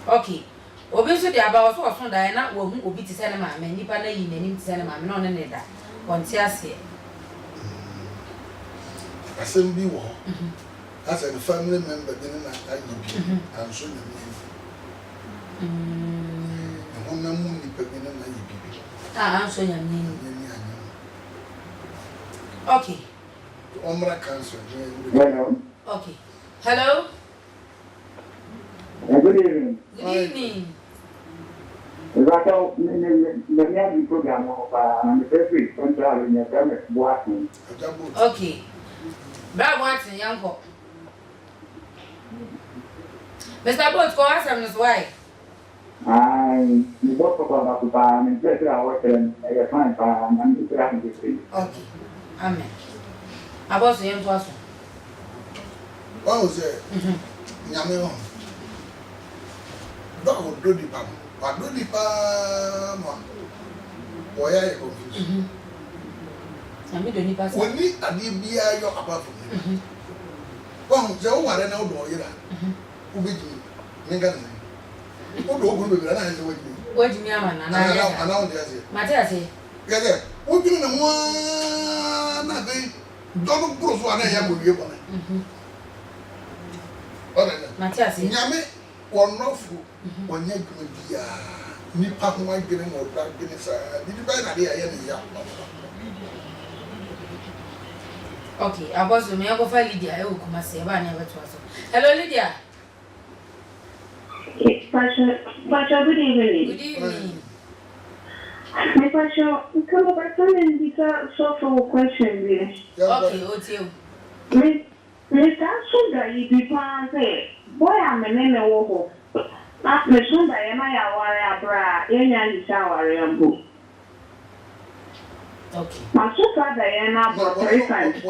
Okay. Obi so dey about so oso da na wo hu obi ti se na ma me nipa na yi nanim ti se na ma me no ne da. Won ti ase. Asem bi wo. As a family member bi na ayi bi and so na me. Na mu ni pe bi na ayi bi. I'm so young. Okay. Omra cancer. Hello. Okay. Hello. Good evening. Good evening. Zato the program of the free control in the working. Okay. Brad Watson, young cop. Mr. Boat, go ask him why. I work about the bar and just I work in a fine bar and I'm okay. Amen. I was the young person. What was it? Yammy. Don't do the pam. But do the pam. Why are you confused? I mean, the pass. When we are your above. Well, the old one I know, who be Ninga. What do you do? I know what do you mean? I know, Matthias. Yes, what do you know? Nothing. Don't prove one I have with you. Matthias, Yammy, one no food, one yet could be a new papa might get in or black guinness. Did you buy an idea? Okay, I was with me. I go for Lydia. I will come say, but I never was. Hello, Lydia. Pasha, good evening. Good evening. My Pasha, come over and be so for question. Okay, what's you? Mr. Sunda, you be planted. Boy, I'm a name of Woho. Not the Sunda, and I are bra, and shower and book. Okay. My super Diana, but 3 times.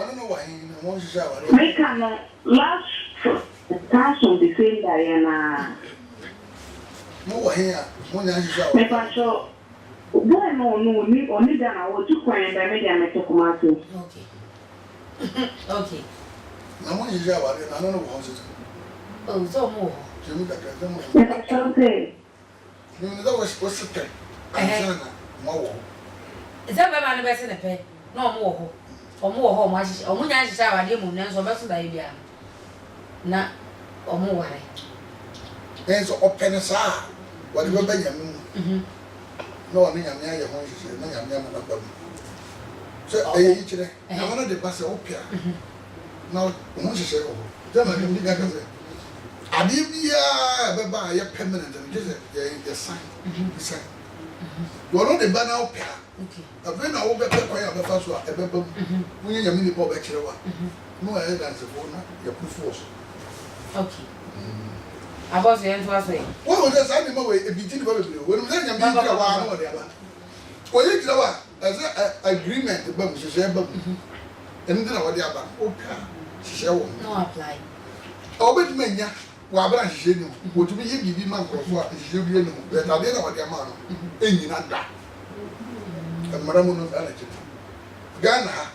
Make a last task on the same Diana. No, here, when I show. My Pasha, boy, no, only than I was 2 coins by me and Mr. Kumasi. Okay. Okay. I want you to shower, and I don't know what to Oh, so more. Jimmy, that Okay. you know, that was supposed to take. More. Is that my man best in the pay? No more. Or more home, or when I shower, I didn't know, so that's the idea. Not or more. Then so open as ah, what you Benjamin. No, I mean, I'm near your home, I'm near my body. So, each day, I wanted the bus opera. Now, once you say, oh, then I can be like I say. I did be a permanent and just a sign. You are not the banner opera. A very now better quiet of the first one, a pebble. When you're a mini pop extra one. No, I had answer for your proof force. Okay. I was the end to us. What was that animal way? A bit of when we let them be a while or the other. Well, you know, as an agreement, the bum, she said, and then what the other. Okay. No apply. Oh, but menya, Wabra Shino, would be give man for should be no, but I didn't know what the amount. In that. And Maramun of Energy. Ghana,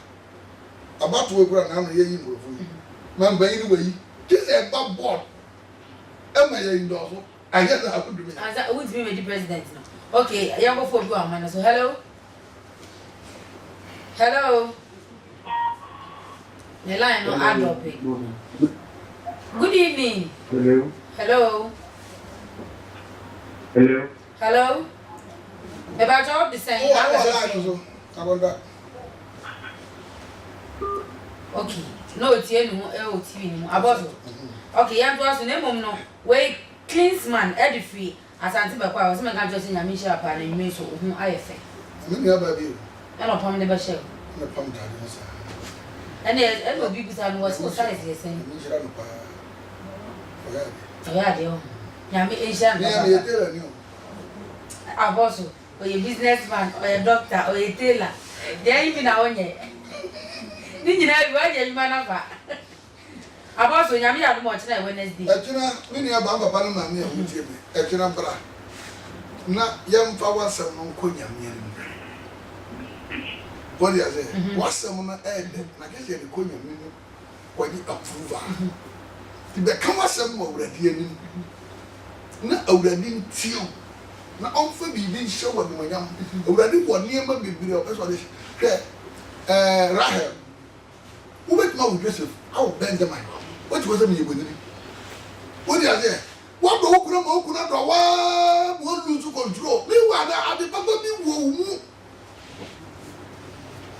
about to work around here in Rufus. Man, by any way, just a bad board. Am I in Dosso? I guess I could do it. As I would be the president now. Okay, I am for you, man. So, hello. Hello. The line no add up. Good evening. Hello. Hello. Hello. Hello. About job the same. Oh, I want that. Okay. No, it's here no TV no. About okay, you to us name no. We cleans man edify asante be kwa. O se me kan just nyame share pa na nwi so hu ayefe. Me me baby. E no pam de be share. Me pam ta de sa. And no big san was so size yes saying. Me shira no pa. Yeah, dear. Nyame e share. Me me tell you. Aboso, or a businessman or a doctor or a tailor. There you na onye. Did you know you man of Aboso, Yami had much na Wednesday. Echina, we near Bamba Panama near Mutim, Echina Bra. Na young powers of Monconia. What do you say? What's some head? I guess you're the Conia, what you approve. To become some already. Not already till. Na onfe bibi show wa mo yam awurade wo niema bibire o so de Rahel wo bet ma wo Joseph aw Benjamin what was me yeboni wo dia say wo do okuna do wa mo lose control me wa da ade papa bi wo mu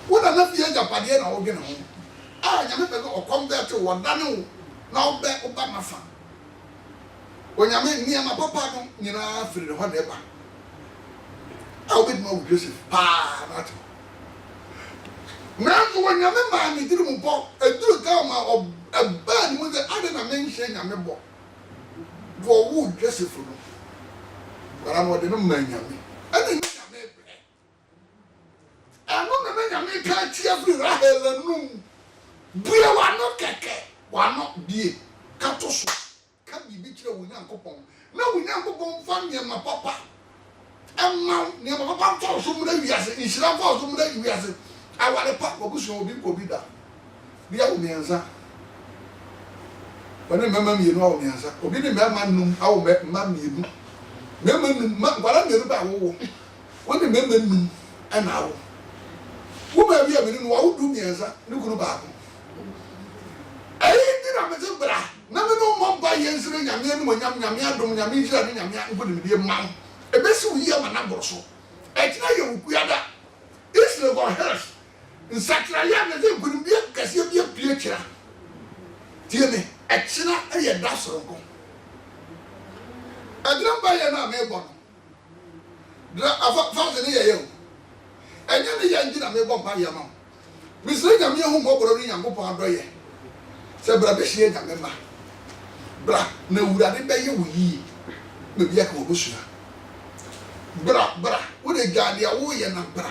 wo da na fie japade na wo gene ho nyame pe ko convert wo dane na wo be o ba mafa Onyame niema papa no nyina firi ho na eba. Aw bit ma wo Joseph pa na to. Na ko onyame ma ni diri mu bo eduru ka ma eba ni mo ze ade na menhye nyame bo. Wo wo Joseph no. Wala mo de no ma nyame. Ade nyame bre. Ano na nyame ka tia firi Rahel no. Bia wa no keke, wa no bie ka to so. Bibi kire wo nyankopon na wo nyankopon fa nyema papa emma nyema papa to so mu da wiase nhira fa so mu da wiase awale pa obuso obi da bia wo mienza ɔne mɛma mmienu a wɔmiɛnsa obi ne mɛma num a wɔ mma mmienu mɛma num nkwara mmienu ba awowo wɔne mɛma num ɛna awo wo ma bi a mene no wawo du mmiɛnsa ne kunu baako ɛyi di na mete bra na me no mmɔ mpa yɛ nsere nyame anim onyam nyame adom nyame nhyira ne nyame nkonimdie ma wo ɛbɛsi wo yie ma na boro so ɛkyina yɛ wo kuada Israel go health nsakra ya na de nkonimdie kɛseɛ bi apue kyira tie me ɛkyina ɛyɛ da soronko ɛdina mpa yɛ na mebɔ no dra afa ne yɛ yɛ o ɛnyɛ ne yɛ ngina mebɔ mpa yɛ ma wo misiri nyame ho mbɔbɔrɔ ne nyankopɔn adɔ yɛ sɛ bra bɛhyia nyame ma bra na wurade bɛyɛ wo yie baabi aka wɔ bosua bra wode gyaade a woyɛ na bra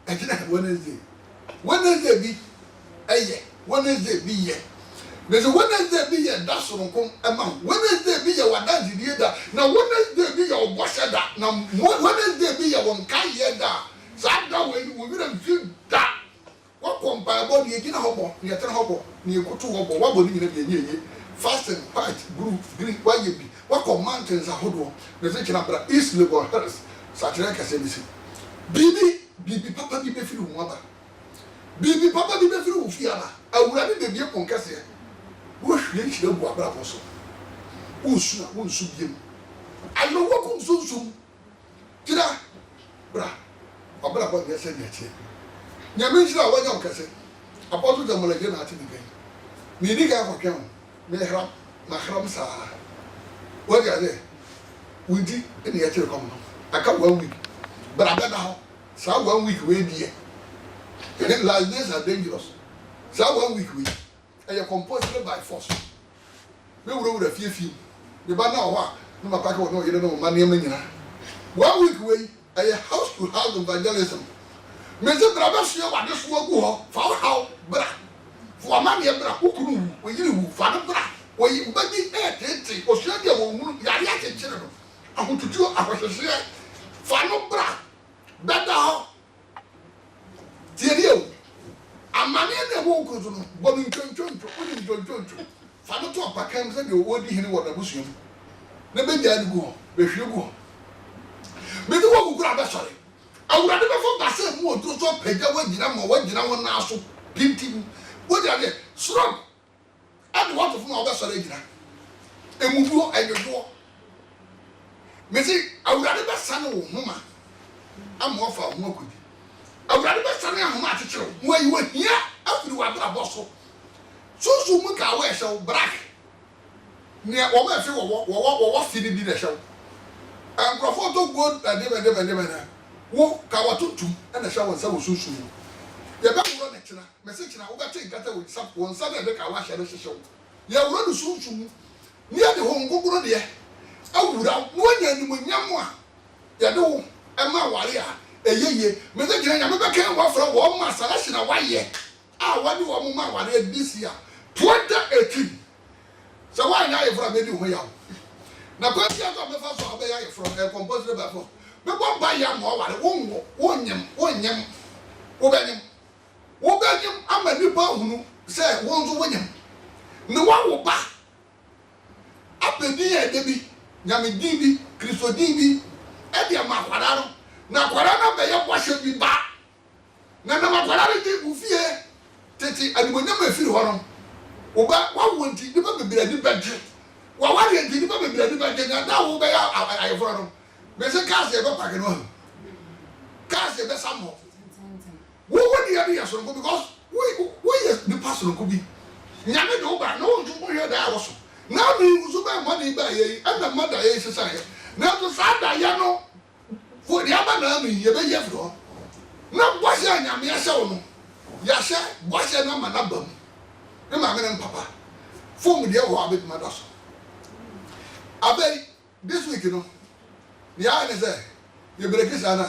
ɛgyina Wednesday bi ɛyɛ Wednesday bi yɛ bɛsɛ Wednesday bi yɛ da soronko ɛma Wednesday bi yɛ wadansidie da na Wednesday bi yɛ ɔbɔhyɛ da na Wednesday bi yɛ wɔnkayɛ da saa da wɔ wira mfi da wɔkɔ mpaebɔ ne yɛgyina hɔ bɔ ne yɛtena hɔ bɔ ne yɛkoto hɔ bɔ wɔabɔ ne nyina bi ɛnyɛ fasting fight group green wayɛ bi wɔkɔ mountains ahodoɔ na sɛ kyena bra East Lagos Hills sakyerɛ kɛsɛ bi si bibi papa bi bɛfiri wo aba bibi papa bi bɛfiri wo fie aba awurade bɛbie pɔn kɛseɛ wohwie nhyira gu abrabɔ so wonsu a wonsu biem ayɛwɔ ko nsonsom kyerɛ bra abrabɔ nyɛ sɛ nyɛkyeɛ nyame nhyira a wɔnyɛ wo kɛsɛ apɔso gya mmɔlagye na ate ne kan meedi ka akɔtwɛn wo mehram mahram saa wɔde ade wodi ne yɛkyere kɔm no aka 1 week bra bɛda hɔ saa 1 week wei deɛ last days are dangerous saa 1 week wei ɛyɛ composed by force mewurawura fiefie meba na ɔhɔ a ne mapaka wɔ ne ɔyere ne ɔma nneɛma nyinaa 1 week wei ɛyɛ house to house evangelism mese bra bɛsoɛ wade soɔ gu hɔ fa wo haw bra fa w'amanneɛ bra wo kunu wu wɔyere wu fa no bra wɔyi wobɛdi ɛɛtete osua deɛ wɔwunu yare akyekyere no ahotutuo ahɔhwehweɛ fa no bra bɛda hɔ tiɛdeɛ o amaneɛ na ɛwɔ wo kuro so no bɔ no ntwontwontwo wode ntwontwontwo fa no to ɔpakam sɛ deɛ wɔdi hene wɔ n'abusua mu na bɛgyaa no gu hɔ bɛhwie gu hɔ mede wɔ kukura bɛsɔre awurade bɛfɔ basɛ mu ɔduro so apagya woagyina ma woagyina wo naa so pintim wode adeɛ sorɔm ɛde wɔto fo ma wobɛsɔre agyina ɛmuduo ɛnwodwoɔ mesi awurade bɛsane wo homa ama wɔfa wo ho akɔdi awurade bɛsane ahoma akyekyere wo wayi wahia afiri w'abrabɔ so sunsun mu ka wɔn ɛhyɛ wo black nea wɔn ɛfi wɔwɔ fi ni bi na ɛhyɛ wo nkurɔfoɔ to go ɛdɛmɛdɛmɛdɛmɛ na wo ka wɔ tuntum ɛna ɛhyɛ wɔn nsa wɔ sunsun mu yɛbɛ wuro ne kyena mɛsi kyena wobɛte nkata wɔn nsa na ɛde ka wɔahyɛ no hyehyɛ wo yɛwuro ne sunsun mu ne yɛde hɔ ngogoro deɛ awura na wɔnya animonyam a yɛde wo ɛma aware a ɛyɛ yie mɛsi kyena nyame bɛka wɔafrɛ wɔn ma sa ɛhyɛ na wayɛ a wɔde wɔn ma aware this year 2018 sɛ wɔanya ayɛforo a bɛdi ho yaw na kwa bia so abefa so abɛyɛ ayɛforo composite by force bɛbɔ mba yɛ ma ɔware wonyem wobɛnyem ama nipa ahunu sɛ wɔn nso wonyem ne wawo ba apɛdin yɛ de bi nyamedin bi kristodin bi ɛde ama akwara no na akwara no bɛyɛ bɔhyɛ bi ba na nam akwara no de ufie tete animonyam afiri hɔ no woba wawo nti nipa bebree ni bɛgye wawari nti nipa bebree ni bɛgye na da wo bɛyɛ ayɛforo no bɛsɛ kaase ɛbɛ pake no hɔ kaase ɛbɛ sam hɔ wo de yɛ soronko because wo yɛ nipa soronko bi nyame de wo ba na wo nso wo hwɛ da a wɔ so na mi nso bɛ mmɔden ba yɛ yi ɛna mmɔda yɛ sisa yɛ na to saa da yɛ no fo de aba na mi yɛ bɛ yɛ firi hɔ na bɔhyɛ nyame ahyɛ wo no yɛahyɛ bɔhyɛ no ama no aba mu ne maame ne mpapa fom deɛ wɔ abɛtuma da so abɛyi this week no yɛayɛ ne sɛ yɛbrɛki saa no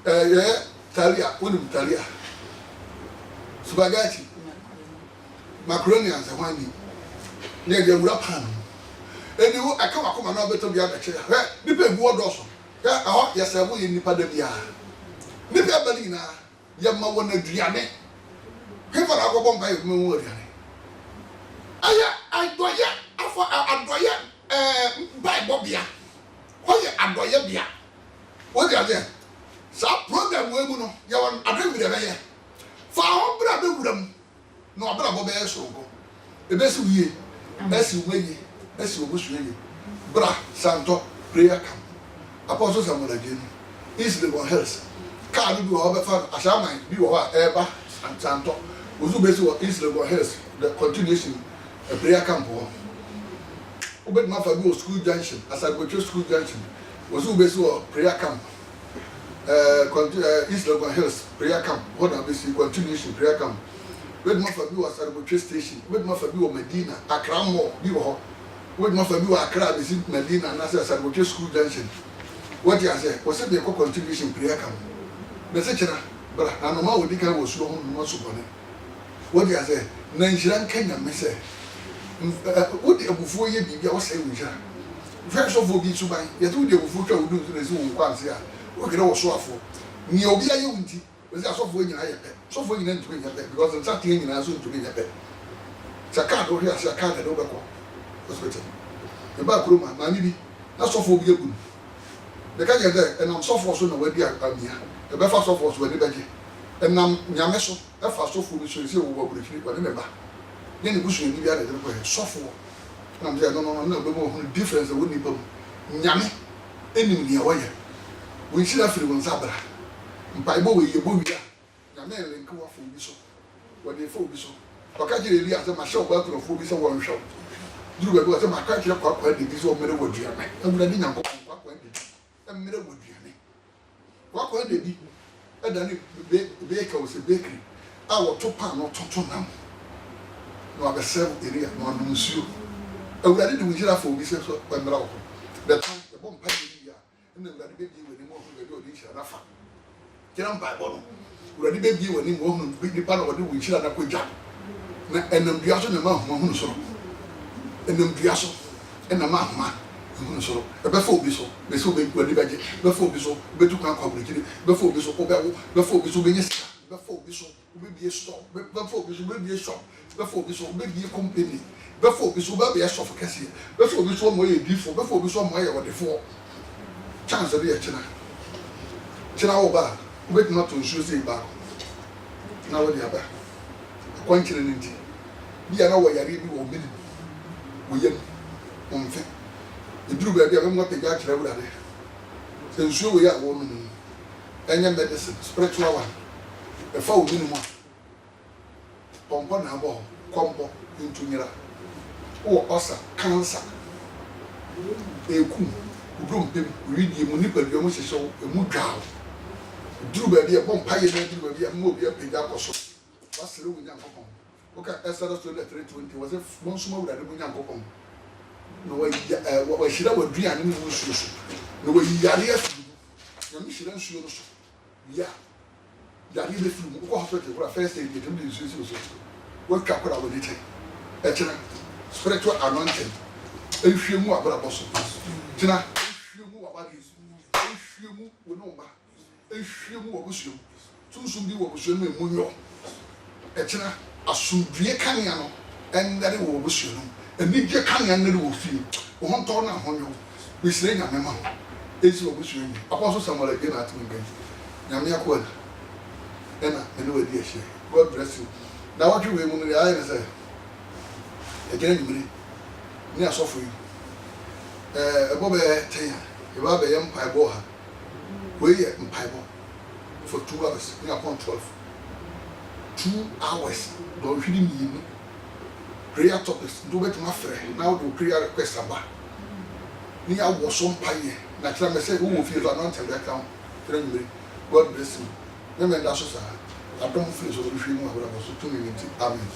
a yɛyɛ talia wonim talia spaghetti macaroni ansɛhwani ne yɛde awura pan mu ɛni wo ɛka wakoma no abɛtɔ bi abɛkyerɛ hɛ nipa egu wɔ dɔɔso hɛ ɛhɔ yɛsɛ wo yɛ nipa da biara nipa aba no nyinaa yɛma wɔn aduane hefa na akɔbɔ mpa yɛ kuma wɔn aduane adoye afọ adoye Bible bia oye adoye bia o de ade sa program we mu no ye won adwe de be ye fa ho bra be wuram no abra bo be so go e be si wiye esi weye esi obusu ye bra santo prayer camp apostle Samuel again is the one health car bi wo be fa ashaman bi wo ha eba santo ozu be si wo is the one health the continuation prayer camp wo obed ma fa bi wo school junction asagbocho school junction ozu be si wo prayer camp East Legon Hills prayer camp what am be continuation prayer camp obed ma fa bi wo asagbocho station obed ma fa bi wo Medina Accra mo bi wo obed ma fa bi wo Accra be si Medina na asagbocho school junction what you say was say be continuation prayer camp be se kira bra na no ma wodi kan wo suo ho no so bone what you say na njiran Kenya me say wodi abufuo ye bibia wo say njiran first of all bi suban ye to wodi abufuo twa wodu so na si wo kwanse a wo kire wo so afo ni obi aye wunti we say asofo nyina ye pe asofo nyina ntumi nya pe because nsa tie nyina so ntumi nya pe saka do hia saka da do be ko hospital e ba kroma ma ni bi na asofo bi egunu de ka je de enam asofo so na wadi amia e be fa asofo so wadi beje enam nyame so e fa asofo bi so se wo wa burefiri ko ne me ba ne busu ni bia de ko he sofo na me no na be mo hu difference wo ni ba nyame enim ne wo ye wo nshira firi wo nsabra mpai bo we ye bo wi a nyame le nka wa fo bi so wo de fo bi so o ka jire li ase ma show ba kro fo bi so wo nhwo duru ba bi o se ma ka jire kwa de bi so mere wo dua me amuna ni nyanko kwa de mere wo dua me kwa de bi e da ni be ka o se bakery a wo to pan no to nam no abesem area no anunsuo awurade de wujira fo bi se so kwamra wo the time the bomb pipe ya na awurade be bi we ni mo ho be odi hira na fa kira mpa bo no awurade be bi we ni mo ho bi pa na wo de wujira na kwagya na enam dua so na ma ho ho so enam dua so na ma ho ho so e be fo bi so be so be wadi baje be fo bi so be tu kan kwa burikiri be fo bi so ko be wo be fo bi so be nyesa be fo bi so be bi store be fo bi so be bi shop be fo bi so be bi company be fo bi so be shop kese be fo bi so mo ye difo be fo bi so mo ye wodefo chance de ye china wo ba be not to show say ba na wo dia ba kwanchire ni nti bia na wo yare bi wo mini wo yem wo mfe eduru ba bia be mo pega kire wurade se nsuo we ya wo no enye medicine spiritual one e fa wo mini mo pompo na bo kombo ntunyira wo osa cancer eku udrompem widie mu nipa bi mo hyehyɛ emu dwaw duru ba bia bompa ye na duru ba bia mo bia pega koso wasere wo nyankopon oka Exodus 3:20 was if mo suma wurade mo nyankopon no wa hira wa duane mu nsuo so no wa yare afi na mi hira nsuo no so ya yare be fi mu ko hospital for first aid dem de nsuo so wa twakora wa dite e kira spiritual anointing e hwie mu abra boso kina hwie mu wa ba yesu e hwie mu wo no ba e hwie mu wo busuo tunsum bi wo busuo no emu nyo e kina asundue kania no endare wo busuo no eni je kania no wo fi wo honto na honyo bisire nya mema esi wo busuo ni apostle Samuel again at me ben nyame akoda ena ene we di ehye God bless you na what we mu no ya na say e gere nyimire ni asofo yi ebo be ten e ba be yem paibo ha we ye paibo for 2 hours ni upon 12 2 hours do hwiri mi prayer topics do bet ma frɛ now do prayer request aba ni awo so mpaye na kira me say wo fi do not tell that count kira nyimire God bless you me me da so sa adom free so do hwiri mu abra so to me nti amen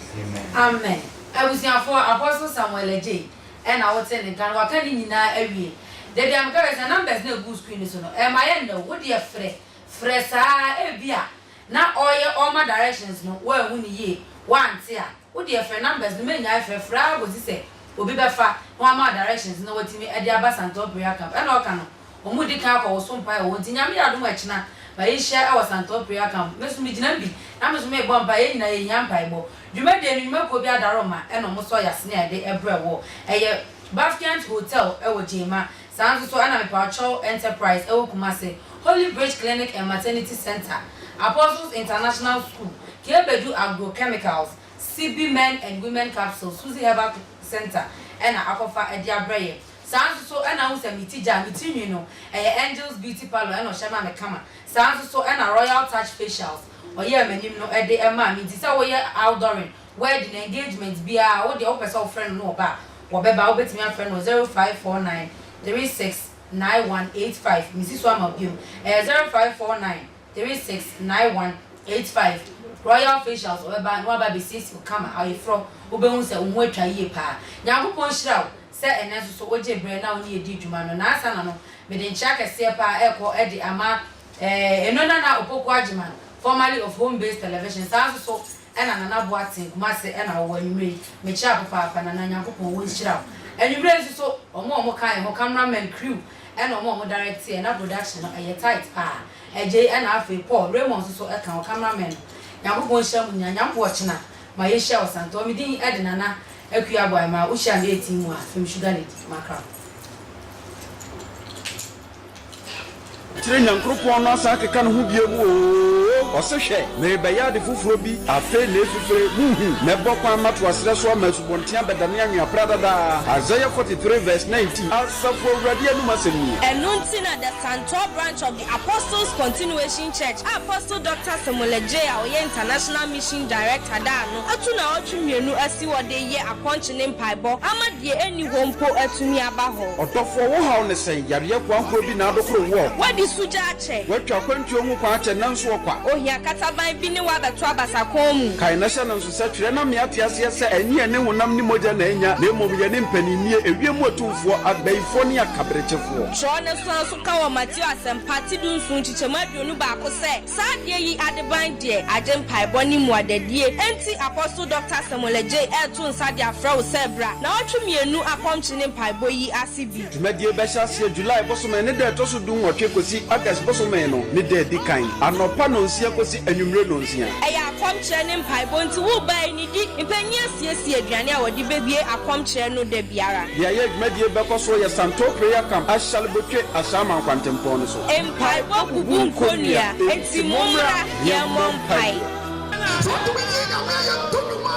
amen abusiafo apostle Samuel J and I would send in can waka ni nyina awie de am ka say numbers na go screen so no e ma ye no wo de frɛ saa e bia na oye all my directions no wo hu ni ye wante a wo de frɛ numbers no me nya frɛ go si say obi be fa one my directions no watimi e de aba Santo prayer camp e na oka no omu di kan akɔ so mpa e wo nti nyame ya do mo akina ba yi share our Santo prayer camp me so me gina bi na me so me bo mpa ye nyina ye nya mpa bo dwuma de ni mako bi adaroma e no mo so ya sene ade ebre wo eye Bafiant Hotel e wo Jema sanso so ana me pa cho enterprise e wo Kumase Holy Bridge Clinic and Maternity Center Apostles International School Kebedu Agrochemicals CB Men and Women Capsules Suzy Herbal Center and Akofa Ediabreye sanso so ana hu se mitija mitinwi no Angels Beauty Parlor and Oshama Mekama sanso so ana Royal Touch Facials oye manim no e de ema mi ti se wo ye outdooring wedding engagement bia wo de wo person friend no ba wo beba wo betimi afriend no 0549 369185 misi so amabium 0549 369185 Royal Facials o beba no ba be sis kama ayi fro wo be hu se wo atwa yie pa nyankopon hira se eneso so oje bre na woni edi dwuma no na asa na no me de ncha kese pa eko edi ama enona na opoku agiman formerly of Home Based Television sanso so ena nana boatin Kumase ena wo anwumre me chia papa na nyankopon wo hira anwumre so omo kan ho cameraman crew ena omo director na production no eye tight pa eje ena afi Paul Raymond so e kan cameraman nyankopon hira mu nyampo china ma ye hira Santo mi din edina na akua boy ma wo hira na etim a fem sugar lady makra tire nyankropon no asa keka no hu biemu o ose hwe me be ya de fufuro bi afe na efufure muhu me bokwan mato asere so masubontia bedane anwa prada da Isaiah 43 verse 19 asafo urade anu masemi enunti na the Santo branch of the Apostles Continuation Church Apostle Dr. Samuel J. Oye International Mission Director da no atu na otwemienu asi wode ye akonchene mpaibo amadie eni hompo atumi aba ho odofo wo haw ne sen yare kwankro bi na adokro wo wadi suja ache watwa kwantuo hu kwa ache nanso okwa ohia kataban bi ni wa beto abasakom kai na hye nanso sa twire na me atiase se ani ene honam ni moja na enya na emom ye ne mpanimie ewiemu atumfo abaifo ne akabrechefo cho ne so ka wa Matthew asempati du nsun chichemaduonu ba ko se saade yi adeban de adempaibo ni mu adadie enti Apostle Dr. Samuel J. Etu nsade afra wo sebra na otwemienu akomchine mpaibo yi asibi tumedie besha se July bosome ne de to so dun wotwe kosi August bosome no ne de di kan anopa no nsia kosi anwumre no nsia eya akomchine mpaibo nti wo ba ni di impanyia siesie aduane a wodi bebie akomchine no de biara ya ye tumedie bekoso ye Santo prayer camp ashal botwe asama kwantempo no so mpaibo gugu nkonia enti mumra ya mompai so to be in a way to do ma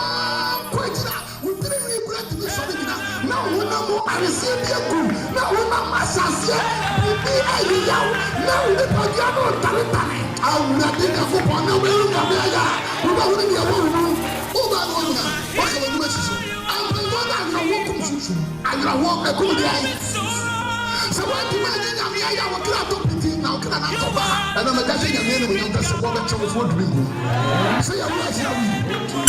kwetsa we three break the solidina now we no I receive you now we no masase we be ayiya now we pagano taritani awura de ka fo pon na we no me aya we ba woni ya wo o ba no na o se we mesiso am the one that you walk on susu ayra walk e ko dey so what do we need am ya wo kira to piti na o kira na to ba na me ka se ya me no we no ka se wo be cho fo dringo say ya wo asi